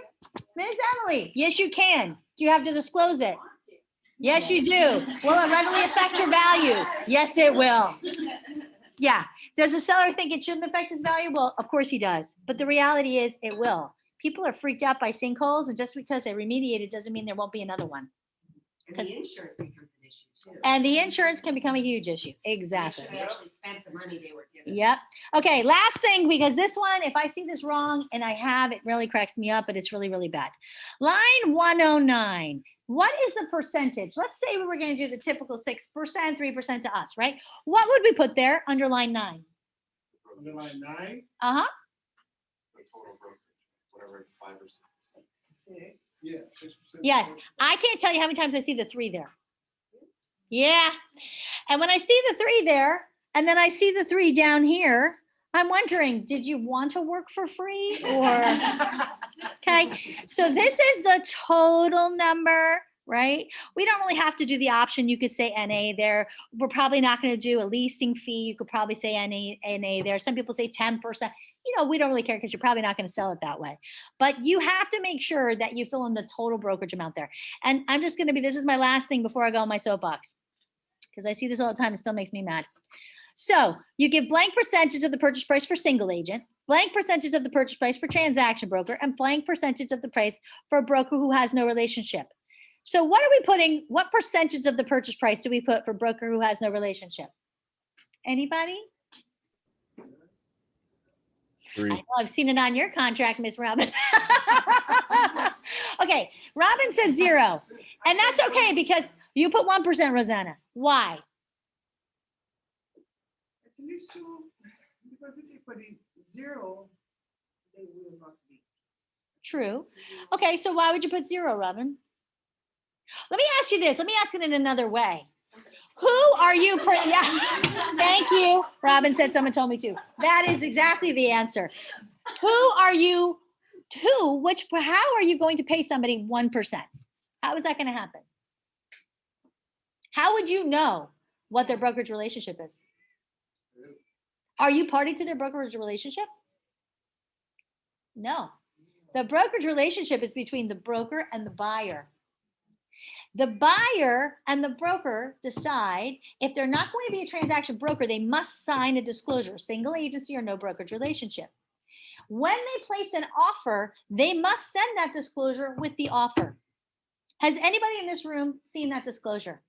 Ms. Emily? Yes, you can. Do you have to disclose it? Yes, you do. Will it readily affect your value? Yes, it will. Yeah. Does the seller think it shouldn't affect his value? Well, of course he does. But the reality is it will. People are freaked out by sinkholes, and just because they remediate it doesn't mean there won't be another one. And the insurance becomes an issue too. And the insurance can become a huge issue. Exactly. Make sure they actually spent the money they were given. Yep. Okay, last thing, because this one, if I see this wrong, and I have, it really cracks me up, but it's really, really bad. Line 109. What is the percentage? Let's say we were going to do the typical 6%, 3% to us, right? What would we put there under line 9? Under line 9? Uh-huh. The total brokerage, whatever it's 5 or 6. 6. Yeah, 6%. Yes. I can't tell you how many times I see the 3 there. Yeah. And when I see the 3 there, and then I see the 3 down here, I'm wondering, did you want to work for free or? Okay. So this is the total number, right? We don't really have to do the option. You could say NA there. We're probably not going to do a leasing fee. You could probably say NA there. Some people say 10%. We don't really care because you're probably not going to sell it that way. But you have to make sure that you fill in the total brokerage amount there. And I'm just going to this is my last thing before I go on my soapbox, because I see this all the time. It still makes me mad. So you give blank percentage of the purchase price for single agent, blank percentage of the purchase price for transaction broker, and blank percentage of the price for a broker who has no relationship. So what are we putting? What percentage of the purchase price do we put for broker who has no relationship? Anybody? 3. I know, I've seen it on your contract, Miss Robin. Okay, Robin said 0. And that's okay because you put 1%, Rosanna. Why? At least two, because if you put it 0, they will not be. True. Okay, so why would you put 0, Robin? Let me ask you this. Let me ask it in another way. Who are you? Yeah. Thank you. Robin said someone told me to. That is exactly the answer. Who are you to? How are you going to pay somebody 1%? How is that going to happen? How would you know what their brokerage relationship is? Are you party to their brokerage relationship? No. The brokerage relationship is between the broker and the buyer. The buyer and the broker decide if they're not going to be a transaction broker, they must sign a disclosure, single agency or no brokerage relationship. When they place an offer, they must send that disclosure with the offer. Has anybody in this room seen that disclosure?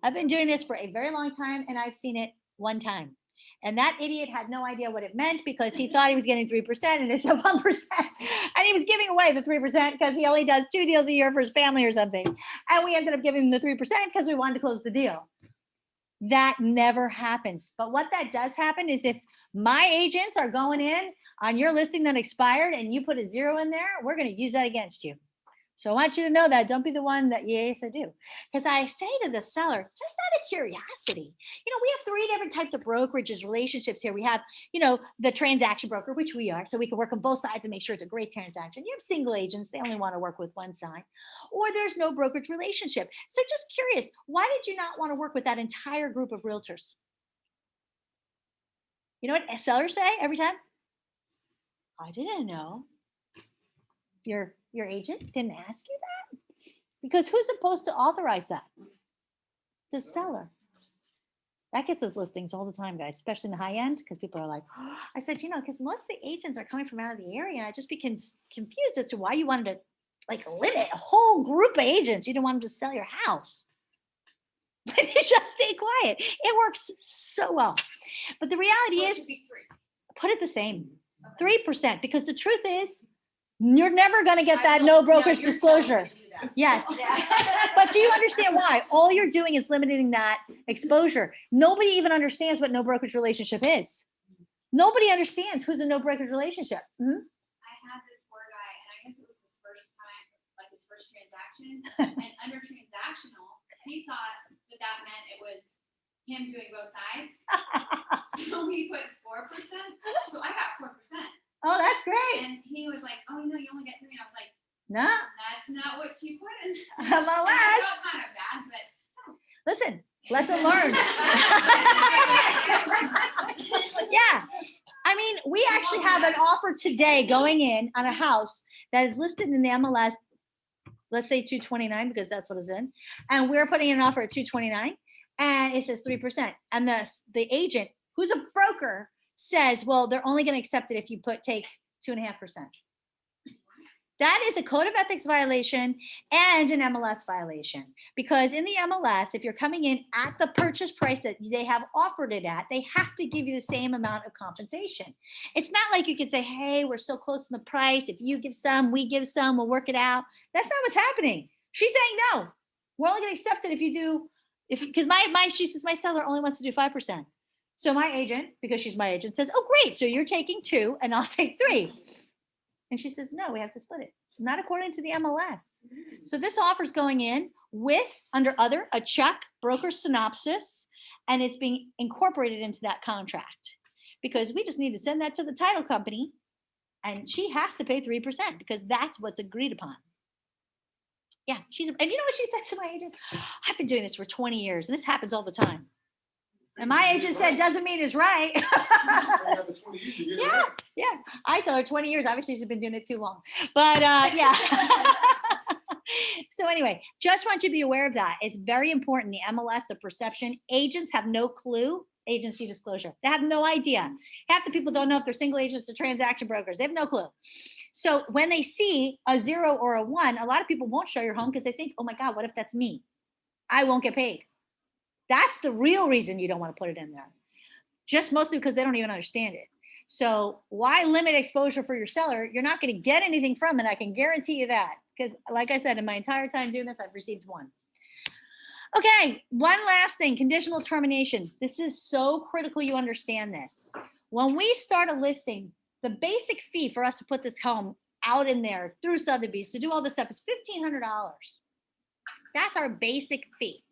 I've been doing this for a very long time and I've seen it one time. And that idiot had no idea what it meant because he thought he was getting 3% and it's a 1%. And he was giving away the 3% because he only does 2 deals a year for his family or something. And we ended up giving him the 3% because we wanted to close the deal. That never happens. But what that does happen is if my agents are going in on your listing that expired and you put a 0 in there, we're going to use that against you. So I want you to know that. Don't be the one that, yes, I do. Because I say to the seller, just out of curiosity, we have 3 different types of brokerages, relationships here. We have, the transaction broker, which we are, so we can work on both sides and make sure it's a great transaction. You have single agents. They only want to work with one side. Or there's no brokerage relationship. So just curious, why did you not want to work with that entire group of realtors? You know what sellers say every time? I didn't know. Your agent didn't ask you that? Because who's supposed to authorize that? The seller. That gets us listings all the time, guys, especially in the high end, because people are like, oh. I said, because most of the agents are coming from out of the area. I just became confused as to why you wanted to limit a whole group of agents. You didn't want them to sell your house. But you just stay quiet. It works so well. But the reality is, put it the same, 3%, because the truth is, you're never going to get that no brokerage disclosure. Yes. But do you understand why? All you're doing is limiting that exposure. Nobody even understands what no brokerage relationship is. Nobody understands who's a no brokerage relationship. I had this poor guy, and I guess it was his first time, like his first transaction. And under transactional, he thought that meant it was him doing both sides. So he put 4%. So I got 4%. Oh, that's great. And he was like, oh, you only get 3. And I was like, no, that's not what you put in. MLS. I felt kind of bad, but still. Listen, lesson learned. Yeah. I mean, we actually have an offer today going in on a house that is listed in the MLS, let's say 229, because that's what it's in. And we're putting in an offer at 229 and it says 3%. And the agent, who's a broker, says, well, they're only going to accept it if you take 2.5%. That is a code of ethics violation and an MLS violation, because in the MLS, if you're coming in at the purchase price that they have offered it at, they have to give you the same amount of compensation. It's not like you could say, hey, we're so close in the price. If you give some, we give some, we'll work it out. That's not what's happening. She's saying, no, we're only going to accept it if you do, because she says my seller only wants to do 5%. So my agent, because she's my agent, says, oh, great. So you're taking 2 and I'll take 3. And she says, no, we have to split it. Not according to the MLS. So this offer is going in with, under other, a check, broker synopsis, and it's being incorporated into that contract, because we just need to send that to the title company and she has to pay 3% because that's what's agreed upon. Yeah, and you know what she said to my agent? I've been doing this for 20 years and this happens all the time. And my agent said, doesn't mean it's right. Yeah. I tell her 20 years. Obviously, she's been doing it too long. But yeah. So anyway, just want you to be aware of that. It's very important. The MLS, the perception, agents have no clue. Agency disclosure. They have no idea. Half the people don't know if they're single agents or transaction brokers. They have no clue. So when they see a 0 or a 1, a lot of people won't show your home because they think, oh my God, what if that's me? I won't get paid. That's the real reason you don't want to put it in there. Just mostly because they don't even understand it. So why limit exposure for your seller? You're not going to get anything from it. I can guarantee you that. Because like I said, in my entire time doing this, I've received 1. Okay, one last thing, conditional termination. This is so critical you understand this. When we start a listing, the basic fee for us to put this home out in there through Sotheby's to do all this stuff is $1,500. That's our basic fee.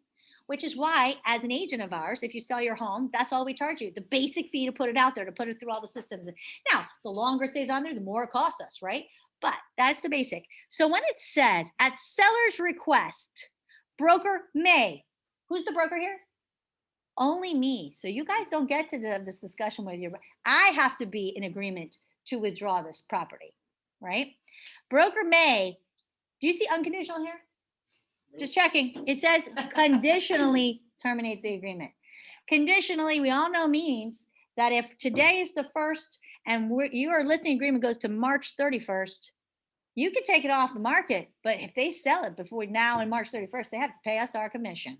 Which is why, as an agent of ours, if you sell your home, that's all we charge you. The basic fee to put it out there, to put it through all the systems. Now, the longer it stays on there, the more it costs us, right? But that's the basic. So when it says, at seller's request, broker may, who's the broker here? Only me. So you guys don't get to this discussion with your, I have to be in agreement to withdraw this property, right? Broker may, do you see unconditional here? Just checking. It says conditionally terminate the agreement. Conditionally, we all know means that if today is the 1st and your listing agreement goes to March 31st, you can take it off the market, but if they sell it before now and March 31st, they have to pay us our commission.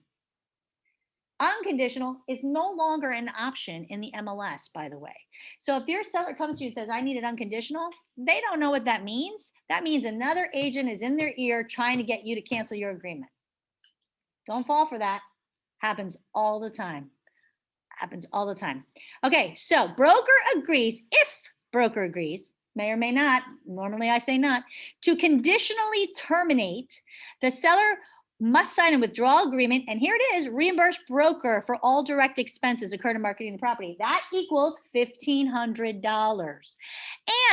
Unconditional is no longer an option in the MLS, by the way. So if your seller comes to you and says, I need it unconditional, they don't know what that means. That means another agent is in their ear trying to get you to cancel your agreement. Don't fall for that. Happens all the time. Happens all the time. Okay, so broker agrees, if broker agrees, may or may not, normally I say not, to conditionally terminate, the seller must sign a withdrawal agreement, and here it is, reimburse broker for all direct expenses incurred in marketing the property. That equals $1,500.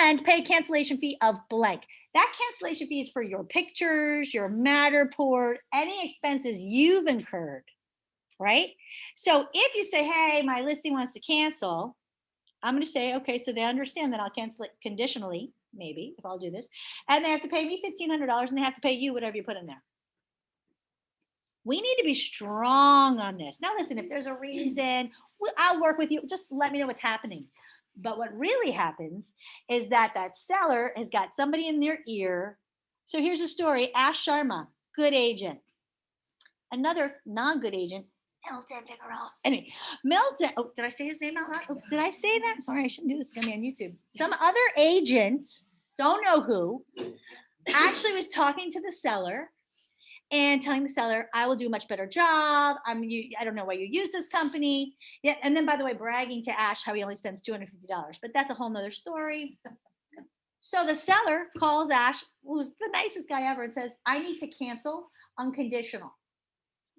And pay cancellation fee of blank. That cancellation fee is for your pictures, your Matterport, any expenses you've incurred, right? So if you say, hey, my listing wants to cancel, I'm going to say, okay, so they understand that I'll cancel it conditionally, maybe, if I'll do this, and they have to pay me $1,500 and they have to pay you whatever you put in there. We need to be strong on this. Now, listen, if there's a reason, I'll work with you. Just let me know what's happening. But what really happens is that that seller has got somebody in their ear. So here's a story. Ash Sharma, good agent. Another non-good agent, Milton Figueroa. Anyway, Milton, oh, did I say his name out loud? Oops, did I say that? Sorry, I shouldn't do this. It's going to be on YouTube. Some other agent, don't know who, actually was talking to the seller and telling the seller, I will do a much better job. I don't know why you use this company. Yeah, and then by the way, bragging to Ash how he only spends $250, but that's a whole nother story. So the seller calls Ash, who's the nicest guy ever, and says, I need to cancel unconditional.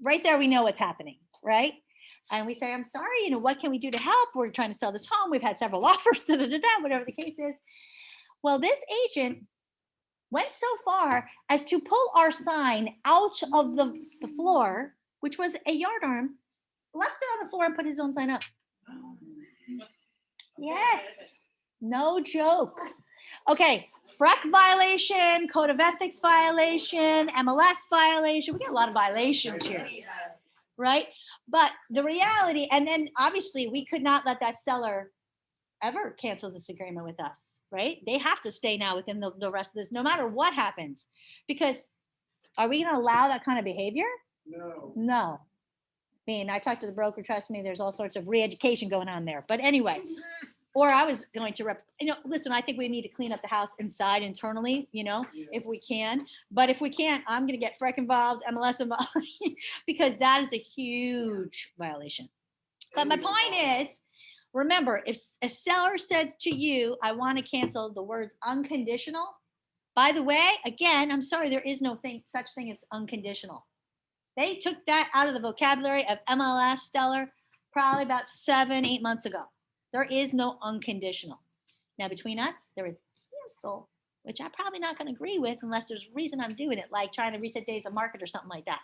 Right there, we know what's happening, right? And we say, I'm sorry, what can we do to help? We're trying to sell this home. We've had several offers, whatever the case is. Well, this agent went so far as to pull our sign out of the floor, which was a yard arm, left it on the floor and put his own sign up. Yes, no joke. Okay, FREC violation, code of ethics violation, MLS violation. We got a lot of violations here, right? But the reality, and then obviously we could not let that seller ever cancel this agreement with us, right? They have to stay now within the rest of this, no matter what happens. Because are we going to allow that kind of behavior? No. I mean, I talked to the broker, trust me, there's all sorts of re-education going on there. But anyway, or I was going to, listen, I think we need to clean up the house inside internally, if we can. But if we can't, I'm going to get FREC involved, MLS involved, because that is a huge violation. But my point is, remember, if a seller says to you, I want to cancel, the words unconditional, by the way, again, I'm sorry, there is no such thing as unconditional. They took that out of the vocabulary of MLS seller probably about 7-8 months ago. There is no unconditional. Now, between us, there is cancel, which I'm probably not going to agree with unless there's a reason I'm doing it, like trying to reset days of market or something like that.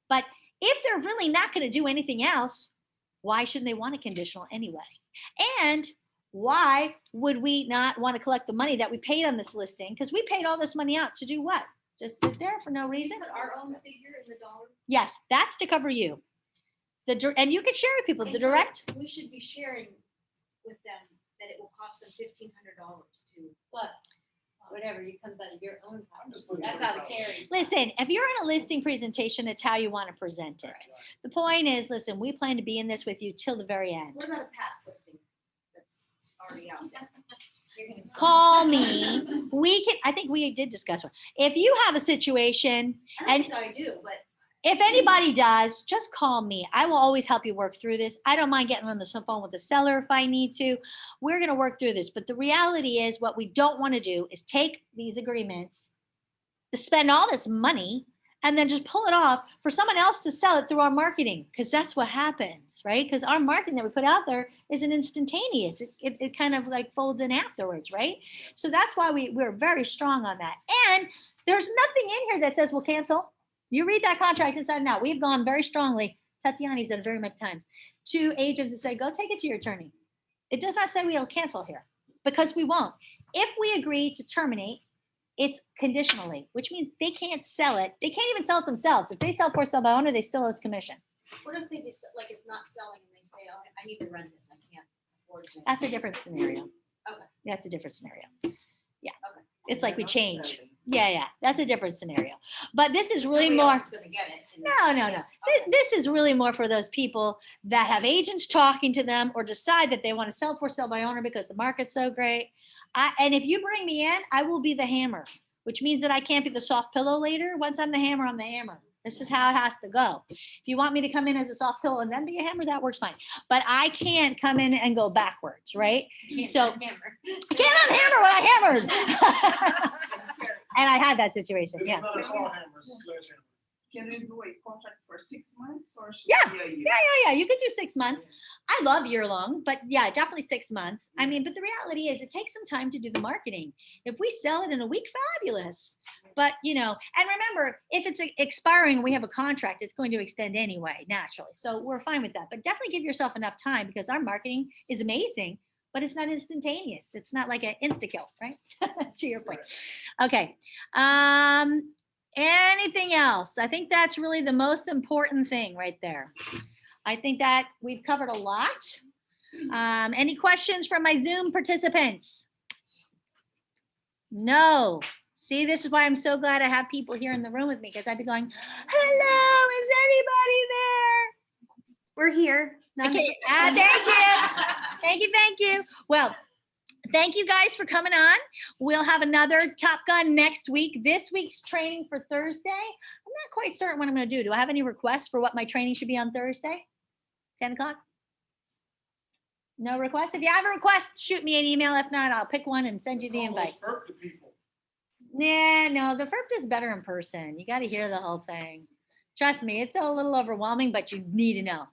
But if they're really not going to do anything else, why shouldn't they want a conditional anyway? And why would we not want to collect the money that we paid on this listing? Because we paid all this money out to do what? Just sit there for no reason? Put our own figure in the dollar. Yes, that's to cover you. And you can share with people, And the so direct. We should be sharing with them that it will cost them $1,500 to plus whatever comes out of your own pocket. That's how the carry. Listen, if you're in a listing presentation, it's how you want to present it. Right. The point is, listen, we plan to be in this with you till the very end. What about a past listing that's already out there? You're gonna Call me. I think we did discuss one. If you have a situation, I and don't think I do, but if anybody does, just call me. I will always help you work through this. I don't mind getting on the phone with the seller if I need to. We're going to work through this. But the reality is, what we don't want to do is take these agreements, spend all this money, and then just pull it off for someone else to sell it through our marketing, because that's what happens, right? Because our marketing that we put out there isn't instantaneous. It kind of like folds in afterwards, right? So that's why we're very strong on that. And there's nothing in here that says we'll cancel. You read that contract inside and out. We've gone very strongly, Tatiana's done very much times, to agents and say, go take it to your attorney. It does not say we'll cancel here, because we won't. If we agree to terminate, It's conditionally, which means they can't sell it. They can't even sell it themselves. If they sell for sale by owner, they still owe us commission. What if they just, like, it's not selling and they say, oh, I need to rent this, I can't afford to. That's a different scenario. Okay. That's a different scenario. Yeah. Okay. It's like we They're not change. selling. Yeah. That's a different scenario. But this is really Somebody more. else is gonna get it. and- No. Yeah, This, okay. this is really more for those people that have agents talking to them or decide that they want to sell for sale by owner because the market's so great. And if you bring me in, I will be the hammer, which means that I can't be the soft pillow later. Once I'm the hammer, I'm the hammer. This is how it has to go. If you want me to come in as a soft pillow and then be a hammer, that works fine. But I can't come in and go backwards, right? Can't So hammer. I can't unhammer what I hammered. And I had that situation. This Yeah. is not a claw hammer, it's a sledgehammer. Can you do a contract for 6 months or should Yeah, it be a year? Yeah. You could do 6 months. I love year long, but yeah, definitely 6 months. I mean, but the reality is it takes some time to do the marketing. If we sell it in a week, fabulous. But, and remember, if it's expiring, we have a contract, it's going to extend anyway, naturally. So we're fine with that. But definitely give yourself enough time because our marketing is amazing, but it's not instantaneous. It's not like an insta-kill, right? To your point. Okay. Anything else? I think that's really the most important thing right there. I think that we've covered a lot. Any questions from my Zoom participants? No. See, this is why I'm so glad I have people here in the room with me because I'd be going, hello, is anybody there? We're here. None of Okay. us- Thank you. Well, thank you guys for coming on. We'll have another Top Gun next week. This week's training for Thursday. I'm not quite certain what I'm going to do. Do I have any requests for what my training should be on Thursday? 10 o'clock? No requests? If you have a request, shoot me an email. If not, I'll pick one and send you the invite. Hurt the people. Nah, no, the FERP is better in person. You got to hear the whole thing. Trust me, it's a little overwhelming, but you need to know.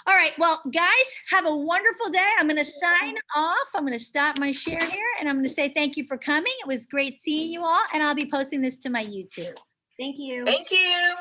All right, well, guys, have a wonderful day. I'm going to sign off. I'm going to stop my share here, and I'm going to say thank you for coming. It was great seeing you all, and I'll be posting this to my YouTube. Thank you. Thank you.